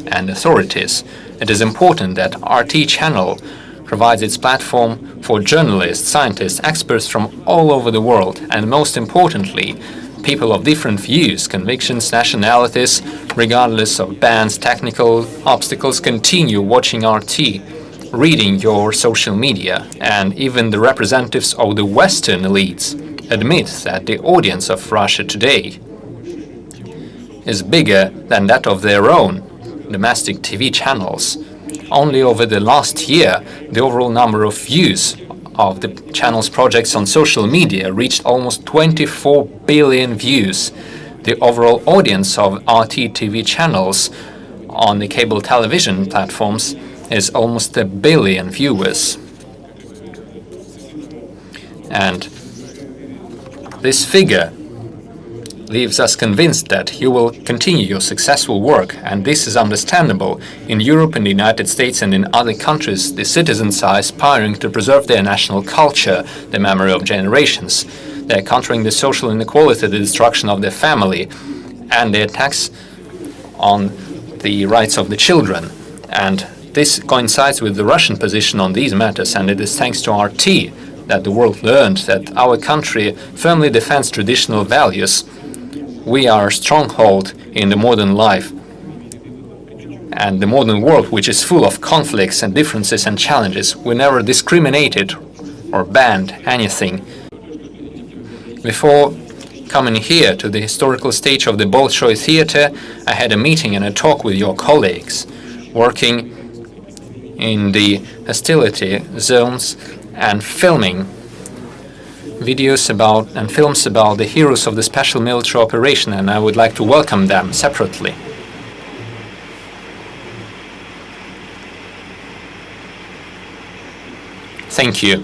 and authorities. It is important that RT channel provides its platform for journalists, scientists, experts from all over the world, and most importantly, people of different views, convictions, nationalities, regardless of bans, technical obstacles, continue watching RT, reading your social media, and even the representatives of the Western elites admit that the audience of Russia Today is bigger than that of their own domestic TV channels. Only over the last year, the overall number of views of the channel's projects on social media reached almost 24 billion views. The overall audience of RT TV channels on the cable television platforms is almost 1 billion viewers. And this figure leaves us convinced that you will continue your successful work, and this is understandable. In Europe, in the United States and in other countries, the citizens are aspiring to preserve their national culture, the memory of generations. They are countering the social inequality, the destruction of their family, and the attacks on the rights of the children. And this coincides with the Russian position on these matters, and it is thanks to RT that the world learned that our country firmly defends traditional values. We are a stronghold in the modern life and the modern world, which is full of conflicts and differences and challenges. We never discriminated or banned anything. Before coming here to the historical stage of the Bolshoi Theatre, I had a meeting and a talk with your colleagues. working in the hostility zones and filming videos about and films about the heroes of the special military operation, and I would like to welcome them separately. Thank you.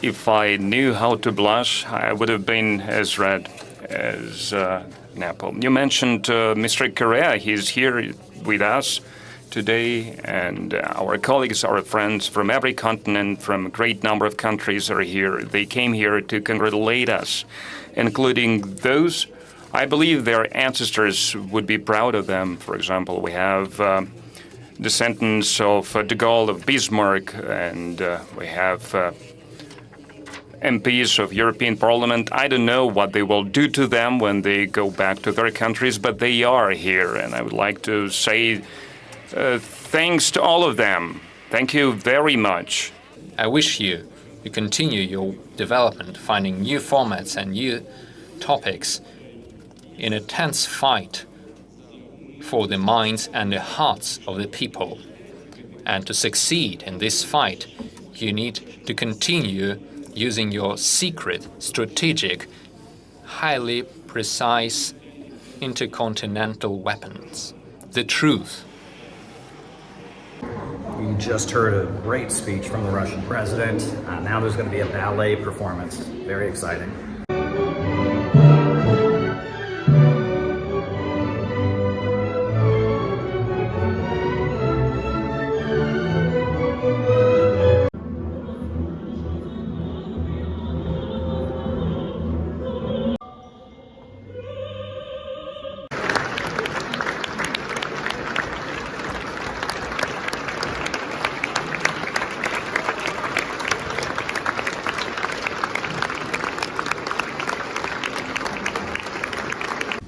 If I knew how to blush, I would have been as red as an apple. You mentioned Mr. Correa. He's here with us today, and our colleagues, our friends from every continent, from a great number of countries are here. They came here to congratulate us, including those, I believe their ancestors would be proud of them. For example, we have descendants of de Gaulle, of Bismarck, and we have MPs of European Parliament. I don't know what they will do to them when they go back to their countries, but they are here, and I would like to say thanks to all of them. Thank you very much. I wish you continue your development, finding new formats and new topics in a tense fight for the minds and the hearts of the people. And to succeed in this fight, you need to continue using your secret, strategic, highly precise intercontinental weapons. The truth. We just heard a great speech from the Russian president. Now there's going to be a ballet performance. Very exciting.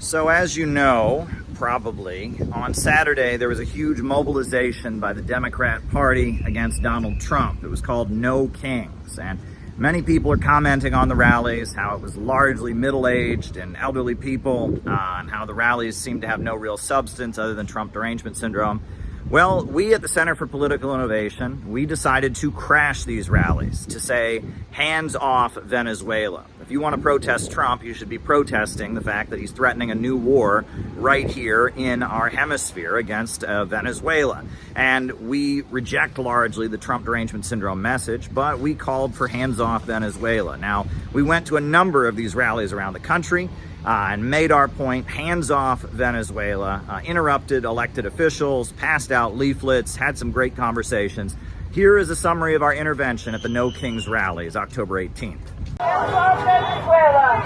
So as you know, probably, on Saturday there was a huge mobilization by the Democrat Party against Donald Trump. It was called No Kings, and many people are commenting on the rallies, how it was largely middle-aged and elderly people, and how the rallies seemed to have no real substance other than Trump derangement syndrome. Well, we at the Center for Political Innovation, we decided to crash these rallies, to say, hands off Venezuela. If you want to protest Trump, you should be protesting the fact that he's threatening a new war right here in our hemisphere against Venezuela. And we reject largely the Trump derangement syndrome message, but we called for hands off Venezuela. Now, we went to a number of these rallies around the country, and made our point, hands off Venezuela, interrupted elected officials, passed out leaflets, had some great conversations. Here is a summary of our intervention at the No Kings rallies, October 18th. Hands off Venezuela.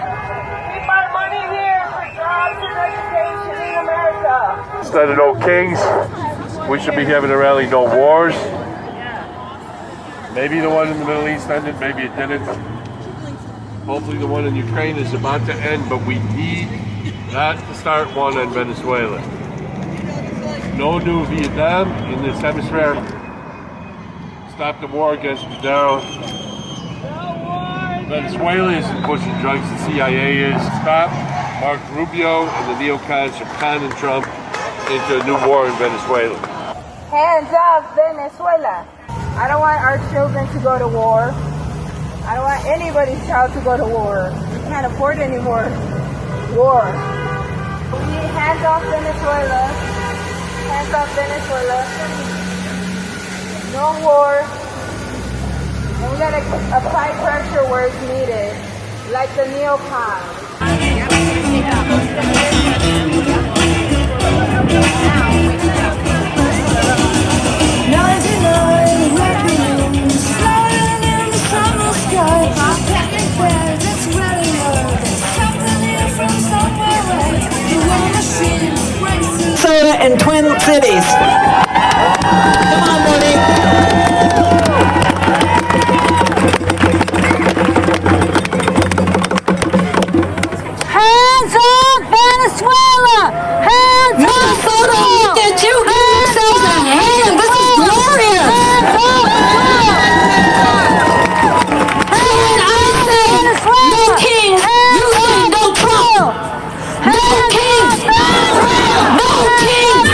Keep our money here for jobs and education in America. Instead of No Kings, we should be having a rally, No Wars. Maybe the one in the Middle East ended, maybe it didn't. Hopefully the one in Ukraine is about to end, but we need not to start one in Venezuela. No new Vietnam in this hemisphere. Stop the war against Maduro. Venezuela isn't pushing drugs, the CIA is. Stop Mark Rubio and the neocons from conning Trump into a new war in Venezuela. Hands off Venezuela. I don't want our children to go to war. I don't want anybody's child to go to war. We can't afford any more war. We need hands off Venezuela. Hands off Venezuela. No war. And we gotta apply pressure where it's needed, like the neocons. In Twin Cities. Come on, buddy. Hands off Venezuela! Hands off Minnesota! Look at you giving yourselves a hand. This is glorious. Hands off And I say, no kings. You say no Trump. No kings. No kings.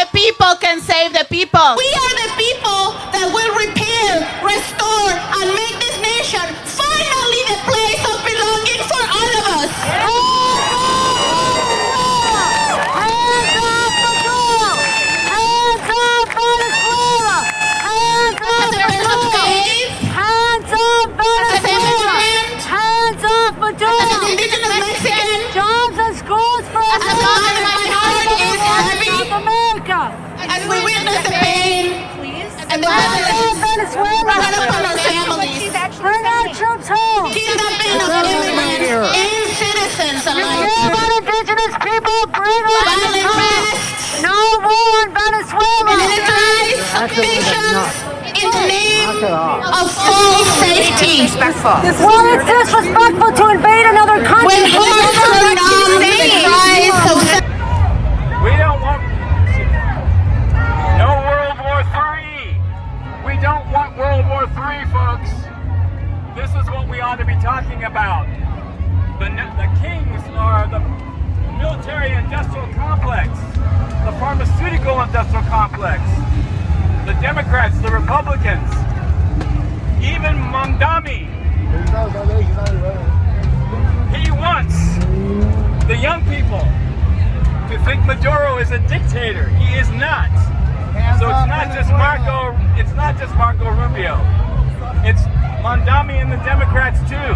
the people can save the people. We are the people that will repair, restore, and make this nation finally the place of belonging for all of us. As we witness the pain and the violence brought upon our families, Bring our troops home. kidnapping of immigrants and citizens alike, Indigenous people, bring our troops home. No war in Venezuela. militarized victims in the name of full safety. Well, it's disrespectful to invade another country. When hearts are numb, the cries of We don't want no World War III. We don't want World War III, folks. This is what we ought to be talking about. The kings are the military-industrial complex, the pharmaceutical-industrial complex, the Democrats, the Republicans, even Mamdani. He wants the young people to think Maduro is a dictator. He is not. So it's not just Marco Rubio. It's Mamdani and the Democrats too.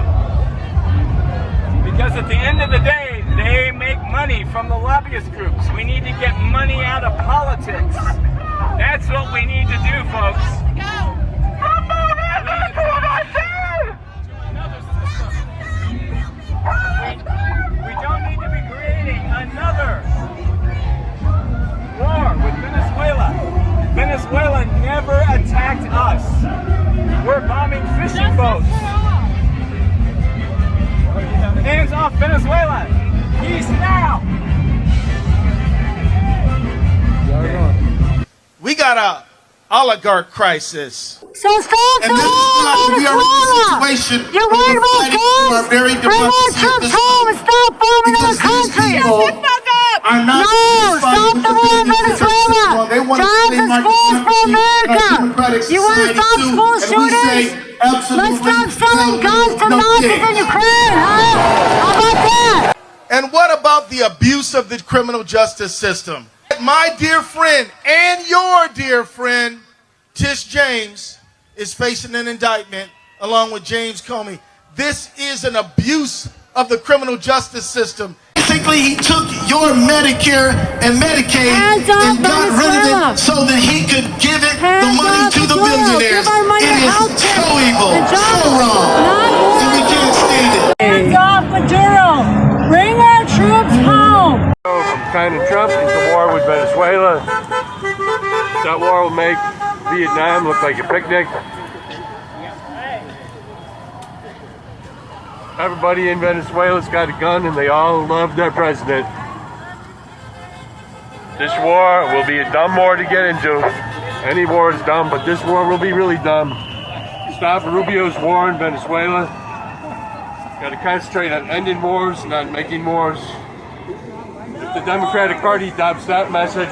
Because at the end of the day, they make money from the lobbyist groups. We need to get money out of politics. That's what we need to do, folks. We don't need to be creating another war with Venezuela. Venezuela never attacked us. We're bombing fishing boats. Hands off Venezuela. Peace now. We got a oligarch crisis. So stop the war in Venezuela. You're worried about guns? Bring our troops home and stop bombing other countries. No, stop the war in Venezuela. Jobs and schools for America. You want to stop school shootings? Let's stop selling guns to Nazis in Ukraine, huh? How about that? And what about the abuse of the criminal justice system? My dear friend and your dear friend, Tish James, is facing an indictment along with James Comey. This is an abuse of the criminal justice system. Basically, he took your Medicare and Medicaid and got rid of it so that he could give it the money to the billionaires. It is so evil, so wrong, and we can't stand it. Hands off Maduro. Bring our troops home. From kind of Trump into war with Venezuela. That war will make Vietnam look like a picnic. Everybody in Venezuela's got a gun and they all love their president. This war will be a dumb war to get into. Any war is dumb, but this war will be really dumb. Stop Rubio's war in Venezuela. Got to concentrate on ending wars, not making wars. If the Democratic Party adopts that message,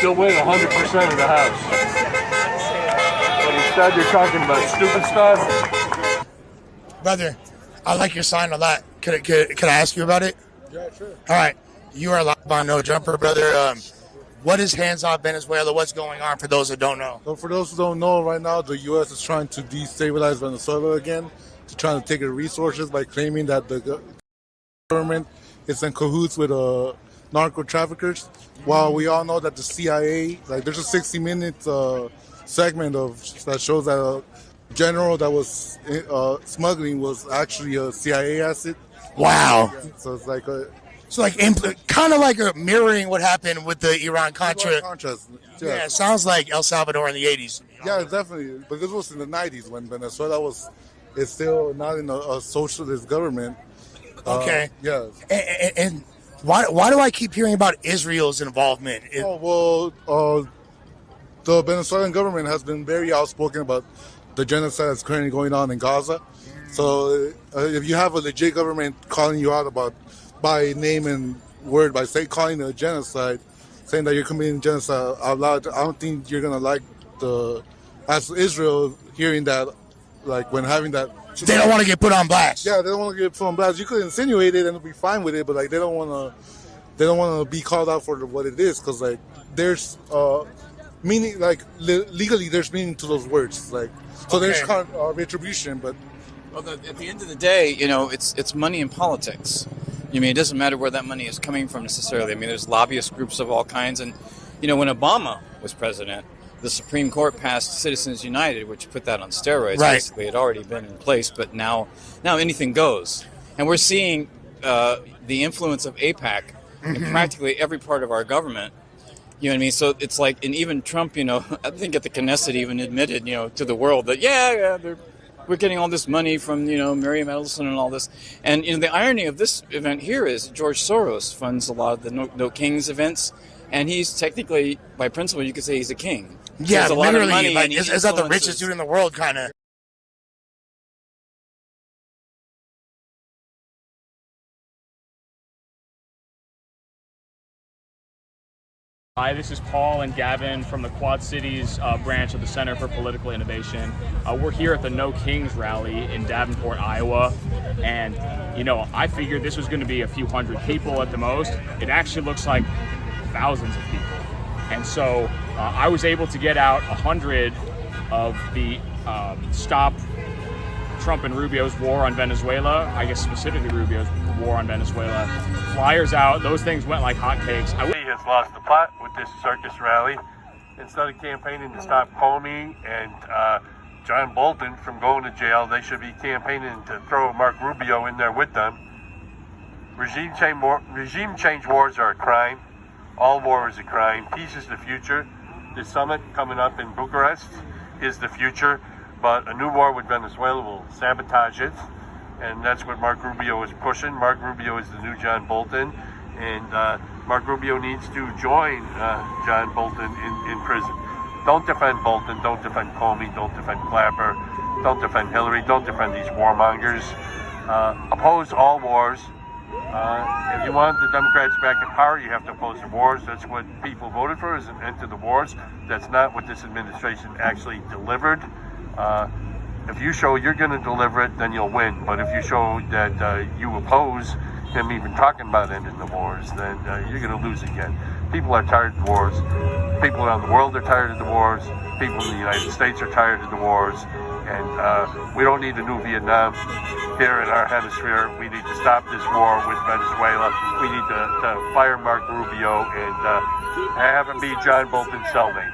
they'll win 100% of the House. But instead they're talking about stupid stuff. Brother, I like your sign a lot. Could I ask you about it? Yeah, sure. All right. You are live on No Jumper, brother. What is Hands Off Venezuela? What's going on for those that don't know? So for those who don't know, right now the U.S. is trying to destabilize Venezuela again, to trying to take its resources by claiming that the government is in cahoots with narco traffickers. While we all know that the CIA, there's a 60-minute segment that shows that a general that was smuggling was actually a CIA asset. Wow. Yeah, so it's like a... So kind of like mirroring what happened with the Iran-Contra. Yeah, it sounds like El Salvador in the 80s. Yeah, definitely. But this was in the 90s when Venezuela is still not in a socialist government. Okay. Yeah. And why do I keep hearing about Israel's involvement? The Venezuelan government has been very outspoken about the genocide that's currently going on in Gaza. So if you have a legit government calling you out by name and word, by calling it a genocide, saying that you're committing genocide out loud. I don't think you're gonna like as Israel hearing that, like when having that. They don't want to get put on blast. Yeah, they don't want to get put on blast. You could insinuate it and be fine with it, but like they don't want to be called out for what it is, because like there's meaning, like legally there's meaning to those words, like so Okay. there's retribution, but. Well, at the end of the day, it's money in politics. I mean, it doesn't matter where that money is coming from necessarily. I mean, there's lobbyist groups of all kinds. And, when Obama was president, the Supreme Court passed Citizens United, which put that on steroids. Right. Basically, it had already been in place, but now anything goes. And we're seeing the influence of AIPAC in practically every part of our government. You know what I mean? So it's like, and even Trump, I think at the Knesset even admitted, to the world that, we're getting all this money from, Miriam Edelson and all this. And, the irony of this event here is George Soros funds a lot of the No Kings events. And he's technically, by principle, you could say he's a king. Yeah, There's a lot of literally, money like, and he is that the influences- richest dude in the world, kind of? Hi, this is Paul and Gavin from the Quad Cities branch of the Center for Political Innovation. We're here at the No Kings rally in Davenport, Iowa, and I figured this was going to be a few hundred people at the most. It actually looks like thousands of people, and so I was able to get out 100 of the Stop Trump and Rubio's War on Venezuela, I guess specifically Rubio's War on Venezuela, flyers out. Those things went like hotcakes. He has lost the plot with this circus rally. Instead of campaigning to stop Comey and John Bolton from going to jail, they should be campaigning to throw Mark Rubio in there with them. Regime change wars are a crime. All war is a crime. Peace is the future. The summit coming up in Bucharest is the future, but a new war with Venezuela will sabotage it, and that's what Mark Rubio is pushing. Mark Rubio is the new John Bolton, and Mark Rubio needs to join John Bolton in prison. Don't defend Bolton, don't defend Comey, don't defend Clapper, don't defend Hillary, don't defend these warmongers. Oppose all wars. If you want the Democrats back in power, you have to oppose the wars. That's what people voted for, is an end to the wars. That's not what this administration actually delivered. If you show you're going to deliver it, then you'll win. But if you show that you oppose him even talking about ending the wars, then you're going to lose again. People are tired of the wars. People around the world are tired of the wars. People in the United States are tired of the wars. And we don't need a new Vietnam here in our hemisphere. We need to stop this war with Venezuela. We need to fire Mark Rubio and have him be John Bolton's cellmate.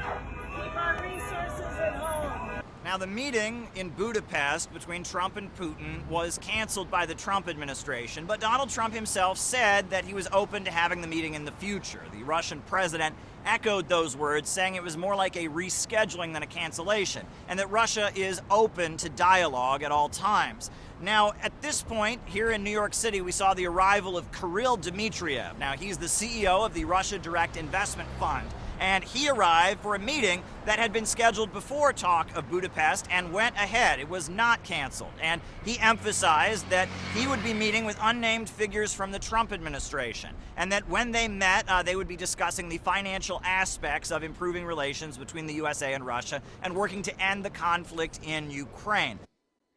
Now, the meeting in Budapest between Trump and Putin was canceled by the Trump administration, but Donald Trump himself said that he was open to having the meeting in the future. The Russian president echoed those words, saying it was more like a rescheduling than a cancellation, and that Russia is open to dialogue at all times. Now, at this point, here in New York City, we saw the arrival of Kirill Dmitriev. Now, he's the CEO of the Russia Direct Investment Fund, and he arrived for a meeting that had been scheduled before talk of Budapest and went ahead. It was not canceled, and he emphasized that he would be meeting with unnamed figures from the Trump administration, and that when they met, they would be discussing the financial aspects of improving relations between the USA and Russia and working to end the conflict in Ukraine.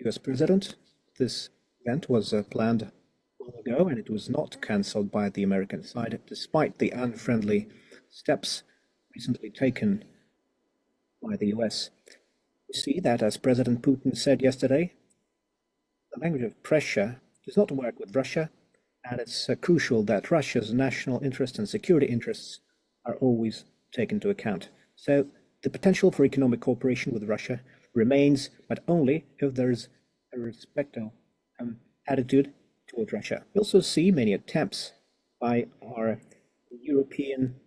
US President, this event was planned long ago, and it was not cancelled by the American side, despite the unfriendly steps recently taken by the US. We see that, as President Putin said yesterday, the language of pressure does not work with Russia, and it's crucial that Russia's national interests and security interests are always taken into account. So the potential for economic cooperation with Russia remains, but only if there is a respectful attitude toward Russia. We also see many attempts by our European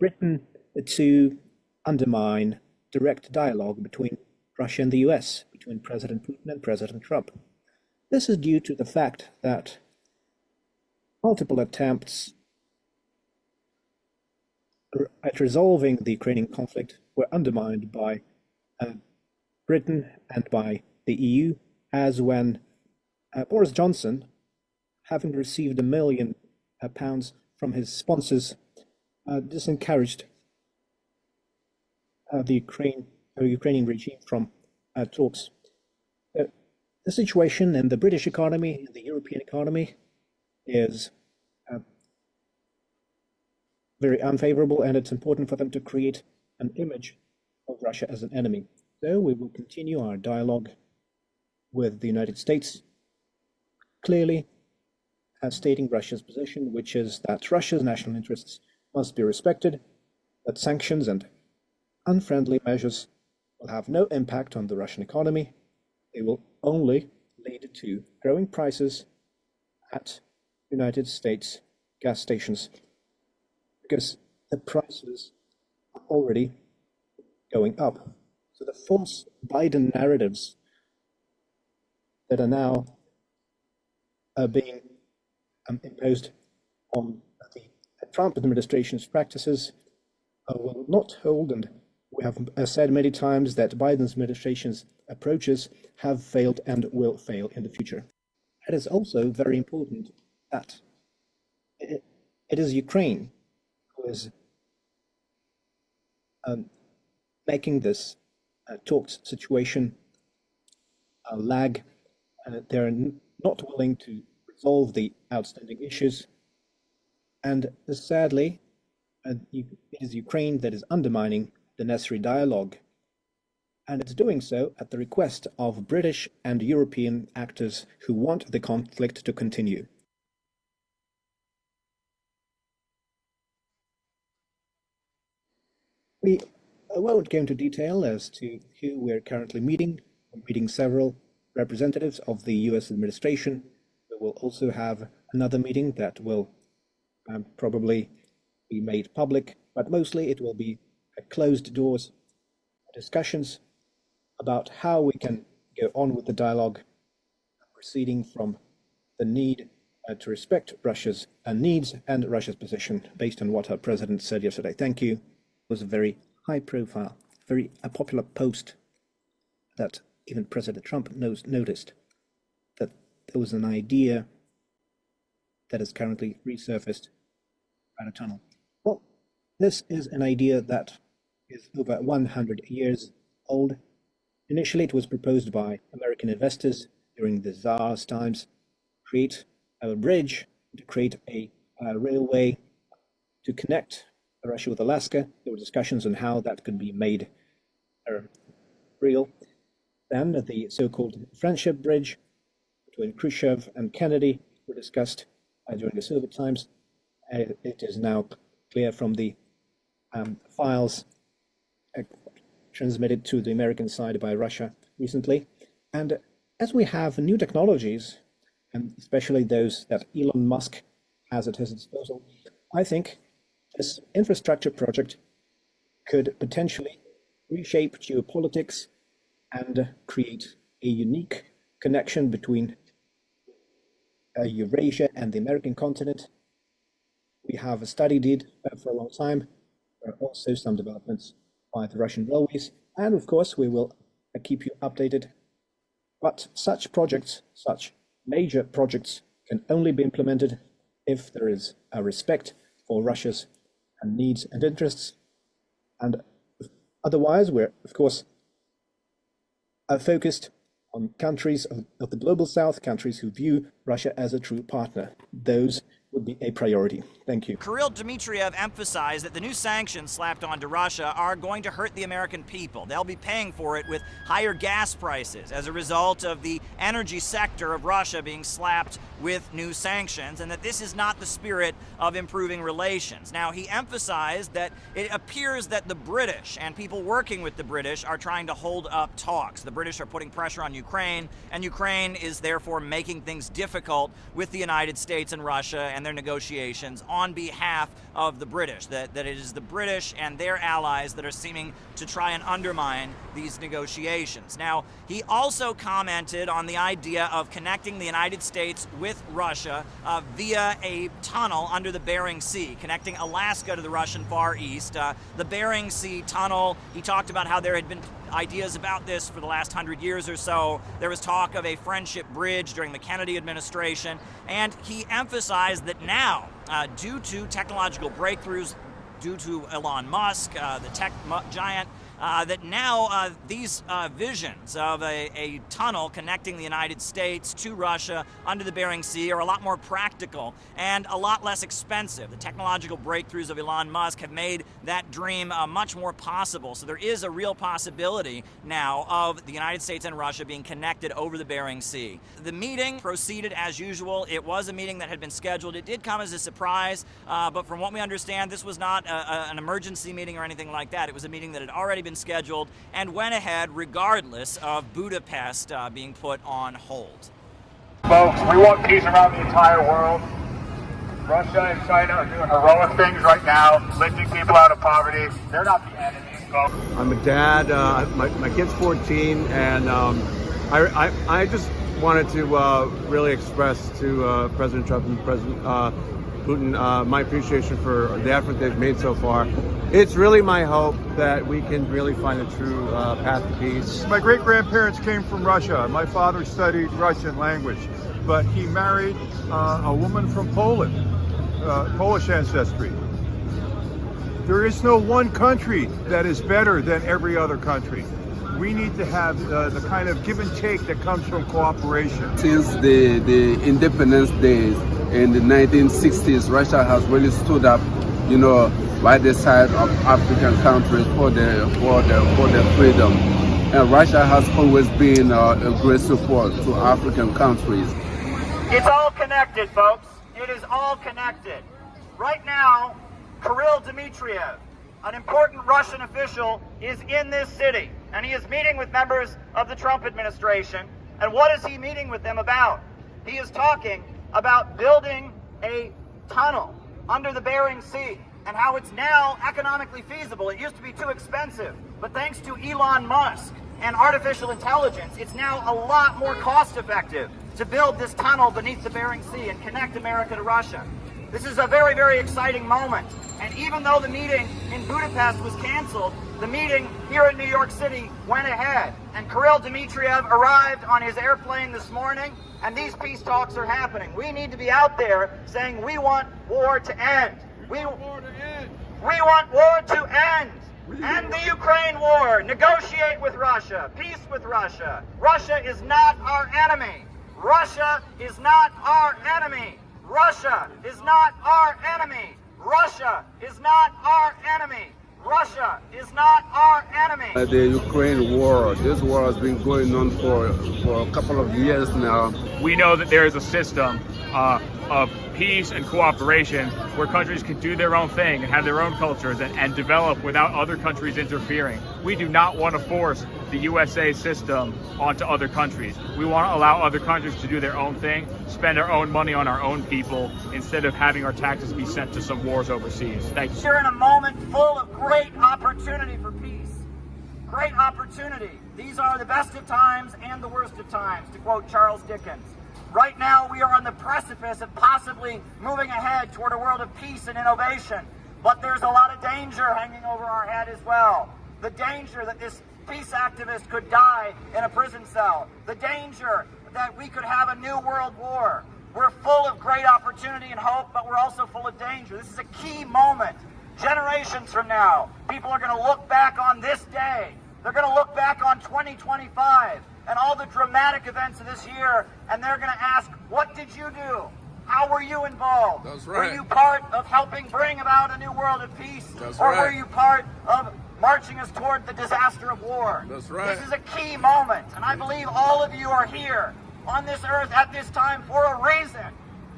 Britain to undermine direct dialogue between Russia and the US, between President Putin and President Trump. This is due to the fact that multiple attempts at resolving the Ukrainian conflict were undermined by Britain and by the EU, as when Boris Johnson, having received £1 million from his sponsors, this encouraged the Ukrainian regime from talks. The situation in the British economy, in the European economy, is very unfavorable, and it's important for them to create an image of Russia as an enemy. So we will continue our dialogue with the United States, clearly stating Russia's position, which is that Russia's national interests must be respected, that sanctions and unfriendly measures will have no impact on the Russian economy. They will only lead to growing prices at United States gas stations, because the prices are already going up. So the false Biden narratives that are now being imposed on the Trump administration's practices will not hold, and we have said many times that Biden's administration's approaches have failed and will fail in the future. It is also very important that it is Ukraine who is making this talked situation lag. They're not willing to resolve the outstanding issues, and sadly, it is Ukraine that is undermining the necessary dialogue, and it's doing so at the request of British and European actors who want the conflict to continue. We won't go into detail as to who we're currently meeting. We're meeting several representatives of the US administration. We will also have another meeting that will probably be made public, but mostly it will be closed doors discussions about how we can go on with the dialogue, proceeding from the need to respect Russia's needs and Russia's position based on what our president said yesterday. Thank you. It was a very high profile, very popular post that even President Trump noticed, that there was an idea that is currently resurfaced by a tunnel. Well, this is an idea that is over 100 years old. Initially, it was proposed by American investors during the Tsar's times, create a bridge, to create a railway to connect Russia with Alaska. There were discussions on how that could be made real. Then the so-called Friendship Bridge between Khrushchev and Kennedy were discussed during the Soviet times. It is now clear from the files transmitted to the American side by Russia recently. And as we have new technologies, and especially those that Elon Musk has at his disposal, I think this infrastructure project could potentially reshape geopolitics and create a unique connection between Eurasia and the American continent. We have studied it for a long time. There are also some developments by the Russian railways, and of course we will keep you updated. But such projects, such major projects, can only be implemented if there is a respect for Russia's needs and interests, and otherwise we're of course focused on countries of the global south, countries who view Russia as a true partner. Those would be a priority. Thank you. Kirill Dmitriev emphasized that the new sanctions slapped onto Russia are going to hurt the American people. They'll be paying for it with higher gas prices as a result of the energy sector of Russia being slapped with new sanctions, and that this is not the spirit of improving relations. Now, he emphasized that it appears that the British and people working with the British are trying to hold up talks. The British are putting pressure on Ukraine, and Ukraine is therefore making things difficult with the United States and Russia and their negotiations on behalf of the British, that it is the British and their allies that are seeming to try and undermine these negotiations. Now, he also commented on the idea of connecting the United States with Russia via a tunnel under the Bering Sea, connecting Alaska to the Russian Far East. The Bering Sea tunnel, he talked about how there had been ideas about this for the last 100 years or so. There was talk of a friendship bridge during the Kennedy administration, and he emphasized that now, due to technological breakthroughs due to Elon Musk, the tech giant, that now these visions of a tunnel connecting the United States to Russia under the Bering Sea are a lot more practical and a lot less expensive. The technological breakthroughs of Elon Musk have made that dream much more possible. So there is a real possibility now of the United States and Russia being connected over the Bering Sea. The meeting proceeded as usual. It was a meeting that had been scheduled. It did come as a surprise, but from what we understand, this was not an emergency meeting or anything like that. It was a meeting that had already been scheduled and went ahead regardless of Budapest being put on hold. Folks, we want peace around the entire world. Russia and China are doing heroic things right now, lifting people out of poverty. They're not the enemies, folks. I'm a dad. My kid's 14, and I just wanted to really express to President Trump and President Putin my appreciation for the effort they've made so far. It's really my hope that we can really find a true path to peace. My great-grandparents came from Russia. My father studied Russian language, but he married a woman from Poland, Polish ancestry. There is no one country that is better than every other country. We need to have the kind of give and take that comes from cooperation. Since the independence days in the 1960s, Russia has really stood up, you know, by the side of African countries for their freedom. And Russia has always been a great support to African countries. It's all connected, folks. It is all connected. Right now, Kirill Dmitriev, an important Russian official, is in this city, and he is meeting with members of the Trump administration. And what is he meeting with them about? He is talking about building a tunnel under the Bering Sea and how it's now economically feasible. It used to be too expensive, but thanks to Elon Musk and artificial intelligence, it's now a lot more cost-effective to build this tunnel beneath the Bering Sea and connect America to Russia. This is a very, very exciting moment. And even though the meeting in Budapest was canceled, the meeting here in New York City went ahead. And Kirill Dmitriev arrived on his airplane this morning, and these peace talks are happening. We need to be out there saying we want war to end. We want war to end. End the Ukraine war. Negotiate with Russia. Peace with Russia. Russia is not our enemy. Russia is not our enemy. Russia is not our enemy. Russia is not our enemy. Russia is not our enemy. The Ukraine war, this war has been going on for a couple of years now. We know that there is a system of peace and cooperation where countries can do their own thing and have their own cultures and develop without other countries interfering. We do not want to force the USA system onto other countries. We want to allow other countries to do their own thing, spend our own money on our own people, instead of having our taxes be sent to some wars overseas. Thank you. We're in a moment full of great opportunity for peace. Great opportunity. These are the best of times and the worst of times, to quote Charles Dickens. Right now, we are on the precipice of possibly moving ahead toward a world of peace and innovation. But there's a lot of danger hanging over our head as well. The danger that this peace activist could die in a prison cell. The danger that we could have a new world war. We're full of great opportunity and hope, but we're also full of danger. This is a key moment. Generations from now, people are going to look back on this day. They're going to look back on 2025 and all the dramatic events of this year, and they're going to ask, what did you do? How were you involved? That's right. Were you part of helping bring about a new world of peace? That's or right. were you part of marching us toward the disaster of war? That's right. This is a key moment, and I believe all of you are here on this earth at this time for a reason.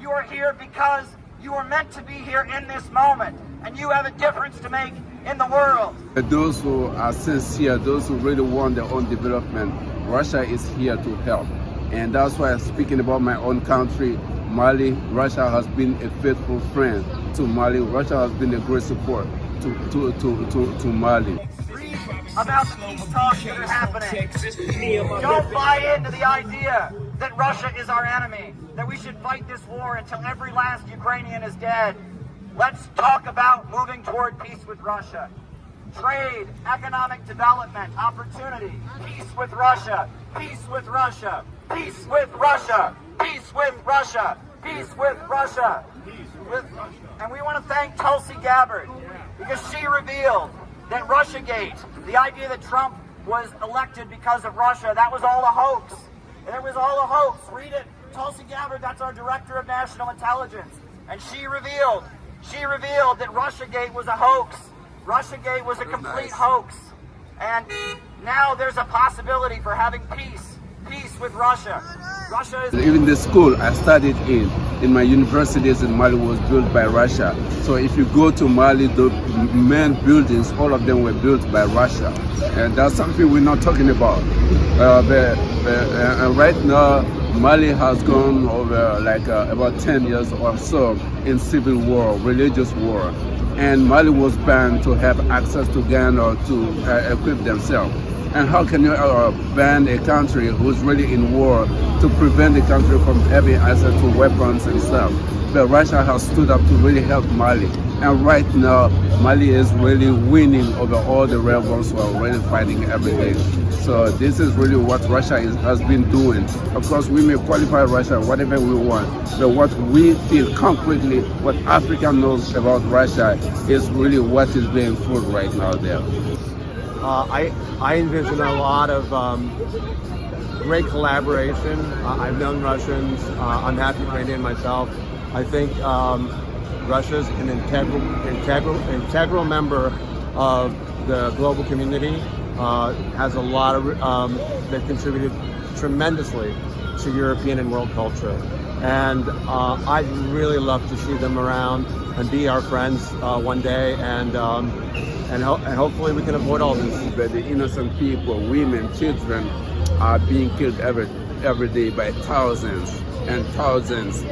You are here because you were meant to be here in this moment, and you have a difference to make in the world. Those who are sincere, those who really want their own development, Russia is here to help. And that's why I'm speaking about my own country, Mali. Russia has been a faithful friend to Mali. Russia has been a great support to Mali. About the peace talks that are happening. Don't buy into the idea that Russia is our enemy, that we should fight this war until every last Ukrainian is dead. Let's talk about moving toward peace with Russia. Trade, economic development, opportunity, peace with Russia, peace with Russia, peace with Russia, peace with Russia, peace with Russia. And we want to thank Tulsi Gabbard. because she revealed that Russiagate, the idea that Trump was elected because of Russia, that was all a hoax. And it was all a hoax. Read it. Tulsi Gabbard, that's our Director of National Intelligence. And she revealed that Russiagate was a hoax. Russiagate was a complete hoax. And now there's a possibility for having peace with Russia. Russia is... Even the school I studied in my universities in Mali was built by Russia. So if you go to Mali, the main buildings, all of them were built by Russia. And that's something we're not talking about. Right now, Mali has gone over like about 10 years or so in civil war, religious war. And Mali was banned to have access to gun or to equip themselves. And how can you ban a country who's really in war to prevent the country from having access to weapons and stuff? But Russia has stood up to really help Mali. And right now, Mali is really winning over all the rebels who are really fighting every day. So this is really what Russia has been doing. Of course, we may qualify Russia whatever we want, but what we feel concretely, what Africa knows about Russia is really what is being fought right now there. I envision a lot of great collaboration. I've known Russians. I'm half Ukrainian myself. I think Russia's an integral member of the global community. Has a lot of they've contributed tremendously to European and world culture. And I'd really love to see them around and be our friends one day, and hopefully we can avoid all this. But the innocent people, women, children are being killed every day by thousands and thousands.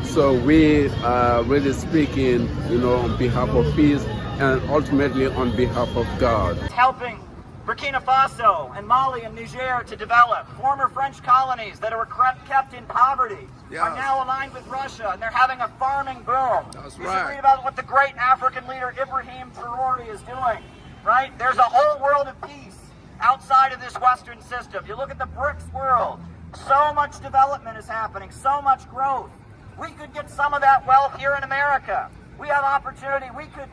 So we are really speaking, on behalf of peace and ultimately on behalf of God. Helping Burkina Faso and Mali and Niger to develop. Former French colonies that were kept in poverty are now aligned with Russia, and they're having a farming boom. That's you right. should read about what the great African leader Ibrahim Traore is doing, right? There's a whole world of peace outside of this Western system. You look at the BRICS world, so much development is happening, so much growth. We could get some of that wealth here in America. We have opportunity. We could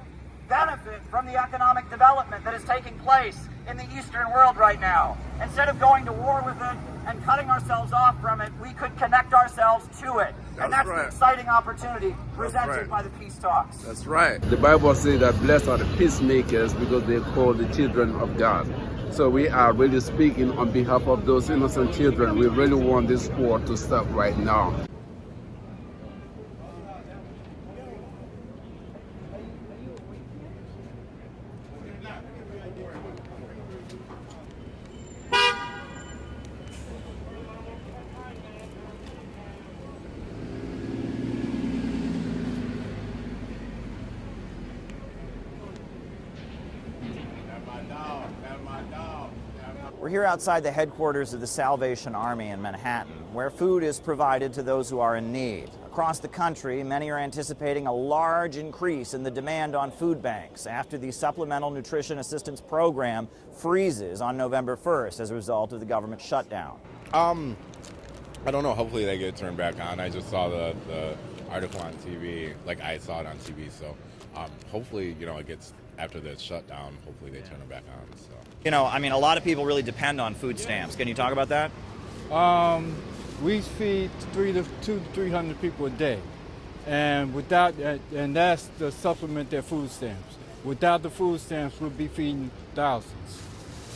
benefit from the economic development that is taking place in the Eastern world right now. Instead of going to war with it and cutting ourselves off from it, we could connect ourselves to it. And that's the exciting opportunity presented by the peace talks. That's right. The Bible says that blessed are the peacemakers because they are called the children of God. So we are really speaking on behalf of those innocent children. We really want this war to stop right now. We're here outside the headquarters of the Salvation Army in Manhattan, where food is provided to those who are in need. Across the country, many are anticipating a large increase in the demand on food banks after the Supplemental Nutrition Assistance Program freezes on November 1st as a result of the government shutdown. I don't know. Hopefully they get turned back on. I just saw the article on TV. Like, I saw it on TV, so hopefully, it gets after the shutdown, hopefully they turn it back on. So. A lot of people really depend on food stamps. Can you talk about that? We feed 200 to 300 people a day, and and that's to supplement their food stamps. Without the food stamps, we'll be feeding thousands.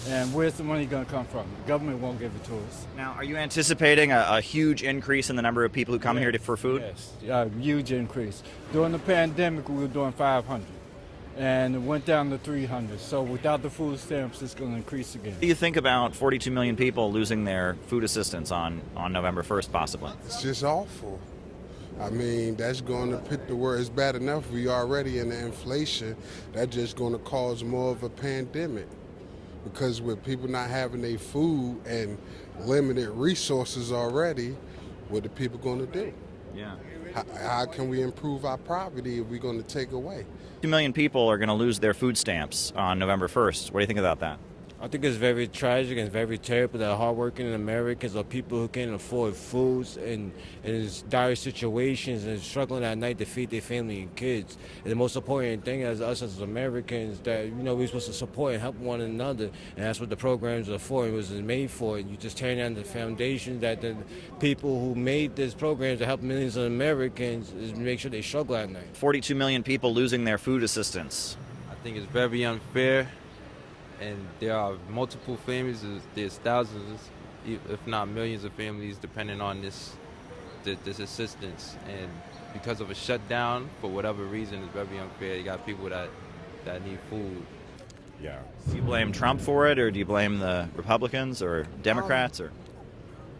And where's the money going to come from? The government won't give it to us. Now, are you anticipating a huge increase in the number of people who come here for food? Yes, a huge increase. During the pandemic, we were doing 500. And it went down to 300. So without the food stamps, it's going to increase again. What do you think about 42 million people losing their food assistance on November 1st, possibly? It's just awful. I mean, that's going to put the word, it's bad enough we already in the inflation. That's just going to cause more of a pandemic. Because with people not having their food and limited resources already, what are people going to do? Yeah. How can we improve our poverty if we're going to take away? 2 million people are going to lose their food stamps on November 1st. What do you think about that? I think it's very tragic and very terrible that hardworking Americans or people who can't afford foods and in dire situations and struggling at night to feed their family and kids. And the most important thing as us as Americans that, we're supposed to support and help one another. And that's what the programs are for. It was made for. You just tear down the foundation that the people who made this program to help millions of Americans is make sure they struggle at night. 42 million people losing their food assistance. I think it's very unfair. And there are multiple families, there's thousands, if not millions of families depending on this assistance. And because of a shutdown, for whatever reason, it's very unfair. You got people that need food. Yeah. Do you blame Trump for it, or do you blame the Republicans or Democrats? Or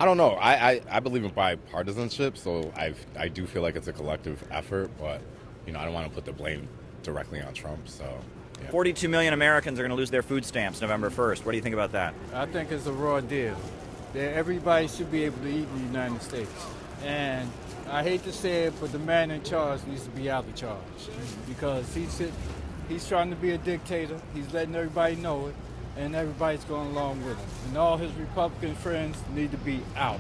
I don't know. I believe in bipartisanship, so I do feel like it's a collective effort, but, I don't want to put the blame directly on Trump, so... Yeah. 42 million Americans are going to lose their food stamps November 1st. What do you think about that? I think it's a raw deal. Everybody should be able to eat in the United States. And I hate to say it, but the man in charge needs to be out of charge. Because he's trying to be a dictator. He's letting everybody know it. And everybody's going along with him. And all his Republican friends need to be out.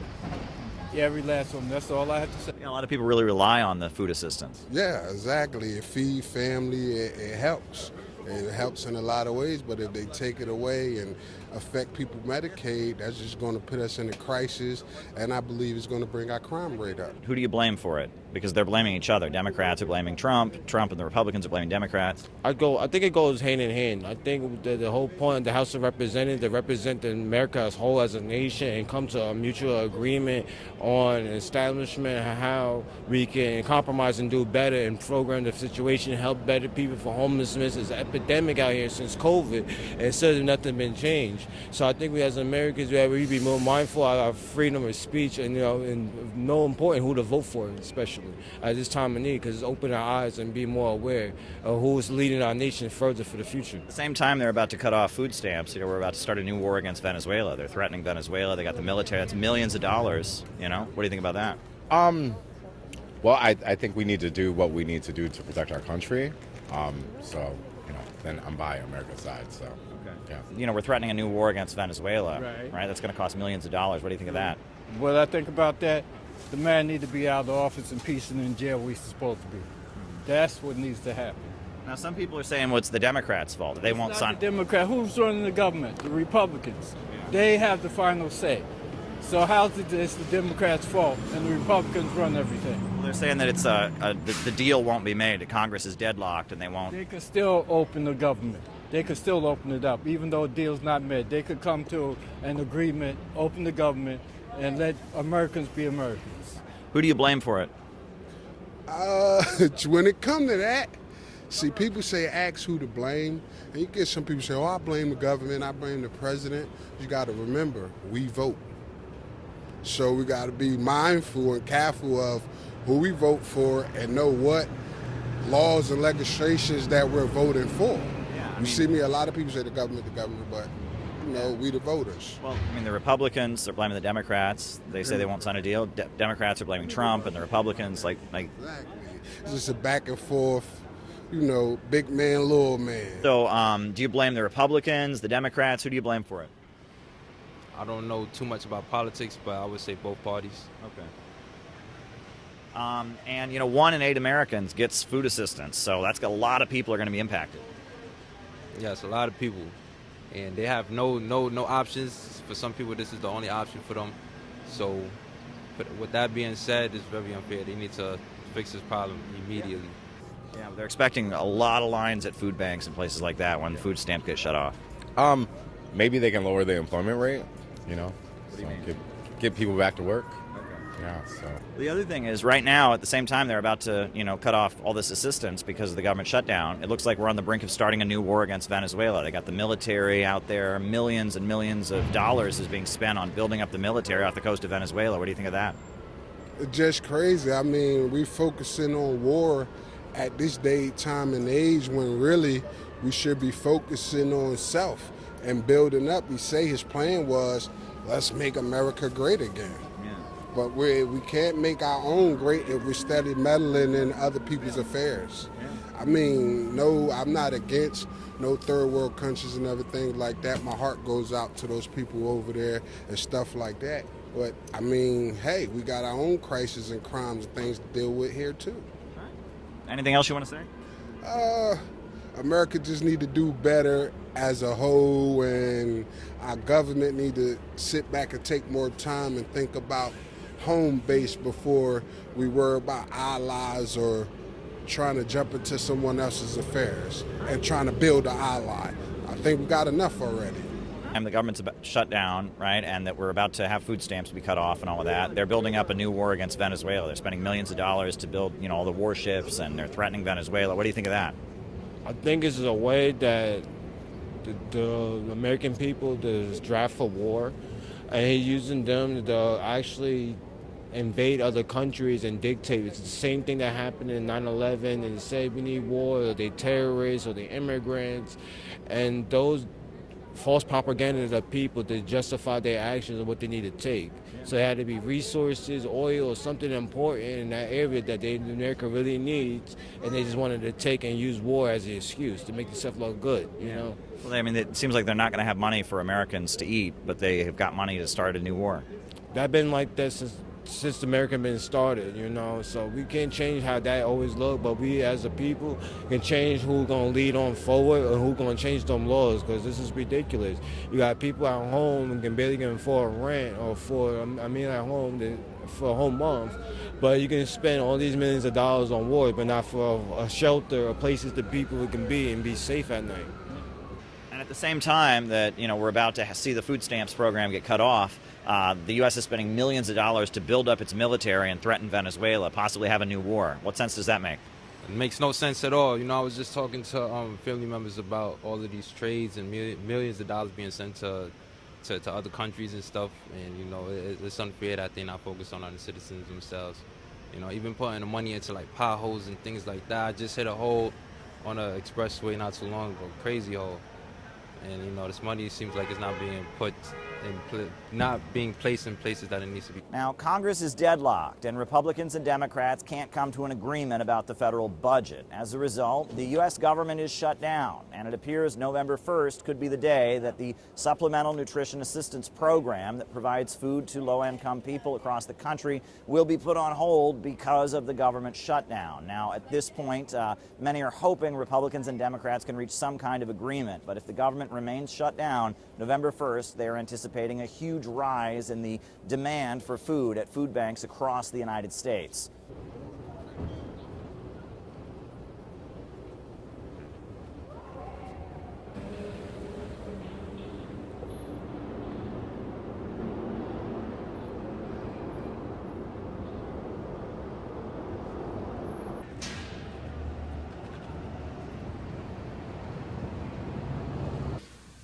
Every last one. That's all I have to say. A lot of people really rely on the food assistance. Yeah, exactly. It feeds family. It helps. It helps in a lot of ways, but if they take it away and affect people Medicaid, that's just going to put us in a crisis, and I believe it's going to bring our crime rate up. Who do you blame for it? Because they're blaming each other. Democrats are blaming Trump. Trump and the Republicans are blaming Democrats. I think it goes hand in hand. I think the whole point of the House of Representatives to represent America as whole as a nation and come to a mutual agreement on establishment, how we can compromise and do better and program the situation, help better people for homelessness. It's an epidemic out here since COVID, and still nothing been changed. So I think we as Americans, we be more mindful of our freedom of speech and, and know important who to vote for, especially at this time of need, because it's open our eyes and be more aware of who is leading our nation further for the future. At the same time, they're about to cut off food stamps. We're about to start a new war against Venezuela. They're threatening Venezuela. They got the military. That's millions of dollars. What do you think about that? Well, I think we need to do what we need to do to protect our country. So, then I'm by America's side. So, okay. Yeah. We're threatening a new war against Venezuela, right? That's going to cost millions of dollars. What do you think of that? What I think about that, the man needs to be out of the office in peace and in jail where he's supposed to be. That's what needs to happen. Now, some people are saying, well, it's the Democrats' fault. They won't sign. The Democrat. Who's running the government? The Republicans. They have the final say. So how's it's the Democrats' fault and the Republicans run everything? Well, they're saying that it's the deal won't be made. That Congress is deadlocked and they won't. They could still open the government. They could still open it up, even though a deal's not made. They could come to an agreement, open the government, and let Americans be Americans. Who do you blame for it? When it comes to that, see, people say ask who to blame, and you get some people say, I blame the government, I blame the president. You got to remember, we vote. So we got to be mindful and careful of who we vote for and know what laws and legislations that we're voting for. You see me, a lot of people say the government, but we the voters. Well, the Republicans are blaming the Democrats. They say they won't sign a deal. Democrats are blaming Trump, and the Republicans, Exactly. It's just a back and forth, big man, little man. So, do you blame the Republicans, the Democrats? Who do you blame for it? I don't know too much about politics, but I would say both parties. Okay. And 1 in 8 Americans gets food assistance, so that's a lot of people are going to be impacted. Yes, a lot of people, and they have no options. For some people, this is the only option for them. So, but with that being said, it's very unfair. They need to fix this problem immediately. Yeah, they're expecting a lot of lines at food banks and places like that when the food stamp gets shut off. Maybe they can lower the employment rate. What do you mean? Get people back to work. Yeah. So the other thing is, right now, at the same time, they're about to, cut off all this assistance because of the government shutdown. It looks like we're on the brink of starting a new war against Venezuela. They got the military out there. Millions and millions of dollars is being spent on building up the military off the coast of Venezuela. What do you think of that? It's just crazy. We focusing on war at this day, time, and age when really we should be focusing on self and building up. We say his plan was, let's make America great again. But we can't make our own great if we study meddling in other people's affairs. I mean, no, I'm not against no third world countries and everything like that. My heart goes out to those people over there and stuff like that. But, I mean, hey, we got our own crises and crimes and things to deal with here, too. Anything else you want to say? America just need to do better as a whole, and our government need to sit back and take more time and think about home base before we worry about allies or trying to jump into someone else's affairs and trying to build an ally. I think we got enough already. And the government's about shut down, right, and that we're about to have food stamps be cut off and all of that. They're building up a new war against Venezuela. They're spending millions of dollars to build, all the warships, and they're threatening Venezuela. What do you think of that? I think it's a way that the American people is draft for war, and he's using them to actually invade other countries and dictate. It's the same thing that happened in 9/11, and they say we need war, or they terrorists, or they immigrants, and those false propaganda to people to justify their actions and what they need to take. So it had to be resources, oil, or something important in that area that America really needs, and they just wanted to take and use war as an excuse to make themselves look good, Well, I mean, it seems like they're not going to have money for Americans to eat, but they have got money to start a new war. That's been like that since America been started, so we can't change how that always look, but we as a people can change who's going to lead on forward or who's going to change them laws, because this is ridiculous. You got people at home and can barely get afford rent or at home for a whole month, but you can spend all these millions of dollars on war, but not for a shelter or places that people can be and be safe at night. And at the same time that, we're about to see the food stamps program get cut off, the U.S. is spending millions of dollars to build up its military and threaten Venezuela, possibly have a new war. What sense does that make? It makes no sense at all. I was just talking to family members about all of these trades and millions of dollars being sent to other countries and stuff. And, it's unfair that they're not focused on the citizens themselves. Even putting the money into, like, potholes and things like that. I just hit a hole on an expressway not too long ago, crazy hole. And, this money seems like it's not being placed in places that it needs to be. Now, Congress is deadlocked, and Republicans and Democrats can't come to an agreement about the federal budget. As a result, the U.S. government is shut down, and it appears November 1st could be the day that the Supplemental Nutrition Assistance Program that provides food to low-income people across the country will be put on hold because of the government shutdown. Now, at this point, many are hoping Republicans and Democrats can reach some kind of agreement, but if the government remains shut down, November 1st, they are anticipating a huge rise in the demand for food at food banks across the United States.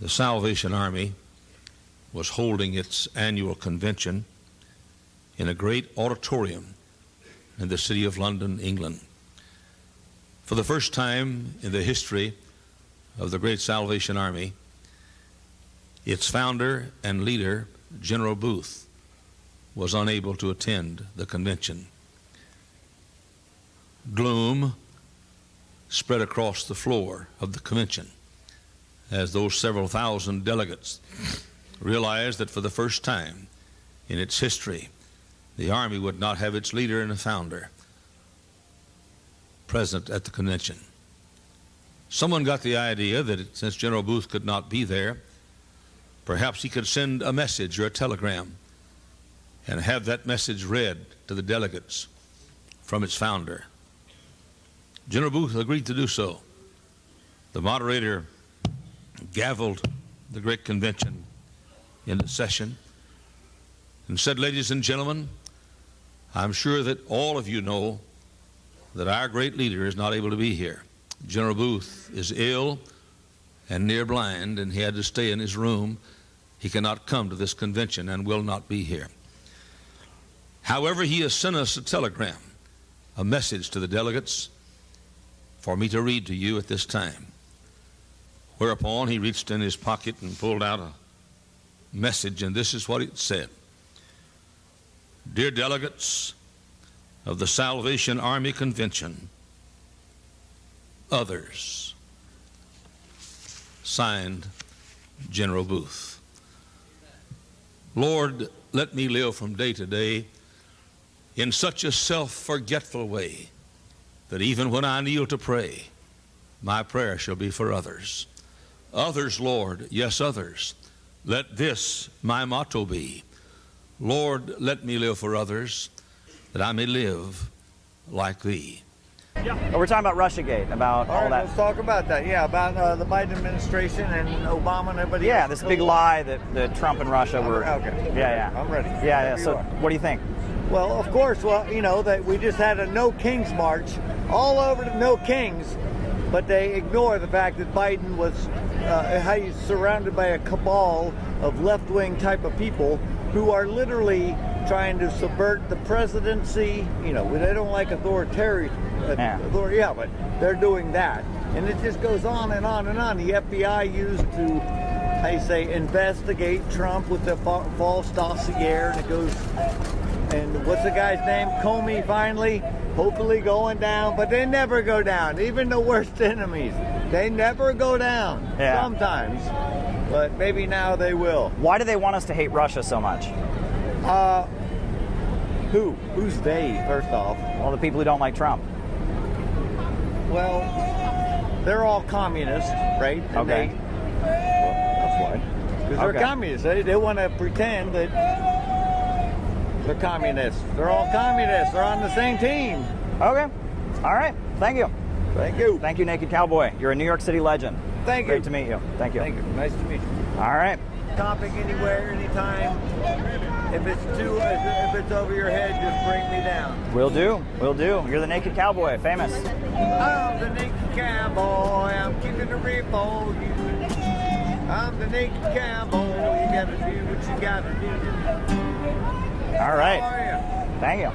The Salvation Army was holding its annual convention in a great auditorium in the city of London, England. For the first time in the history of the great Salvation Army, its founder and leader, General Booth, was unable to attend the convention. Gloom spread across the floor of the convention as those several thousand delegates realized that for the first time in its history, the Army would not have its leader and founder present at the convention. Someone got the idea that since General Booth could not be there, perhaps he could send a message or a telegram and have that message read to the delegates from its founder. General Booth agreed to do so. The moderator gavelled the great convention into session and said, "Ladies and gentlemen, I'm sure that all of you know that our great leader is not able to be here. General Booth is ill and near blind, and he had to stay in his room. He cannot come to this convention and will not be here. However, he has sent us a telegram, a message to the delegates for me to read to you at this time." Whereupon he reached in his pocket and pulled out a message, and this is what it said. "Dear delegates of the Salvation Army Convention, others. Signed, General Booth. Lord, let me live from day to day in such a self-forgetful way that even when I kneel to pray, my prayer shall be for others. Others, Lord, yes, others. Let this my motto be. Lord, let me live for others, that I may live like thee. We're talking about Russiagate, about all that. Let's talk about that. Yeah, about the Biden administration and Obama and everybody. Yeah, this big lie that Trump and Russia were. Okay. Yeah. I'm ready. Yeah. So, what do you think? Well, of course. Well, you know that we just had a No Kings march all over the No Kings, but they ignore the fact that Biden was he's surrounded by a cabal of left-wing type of people who are literally trying to subvert the presidency. You know, they don't like authoritarian. Yeah, but they're doing that. And it just goes on and on and on. The FBI used to, investigate Trump with the false dossier, and it goes, and what's the guy's name? Comey finally, hopefully going down, but they never go down. Even the worst enemies, they never go down. Yeah. Sometimes, but maybe now they will. Why do they want us to hate Russia so much? Who's they, first off? Well, the people who don't like Trump. Well, they're all communists, right? And Okay. That's why. Because they're communists. They want to pretend that they're communists. They're all communists. They're on the same team. Okay. All right. Thank you. Thank you. Thank you, Naked Cowboy. You're a New York City legend. Thank you. Great to meet you. Thank you. Thank you. Nice to meet you. All right. Topic anywhere, anytime. If it's over your head, just bring me down. Will do. Will do. You're the Naked Cowboy, famous. I'm the naked cowboy. I'm keeping the rip on you. I'm the naked cowboy. You gotta do what you gotta do. All right. How are you? Thank you.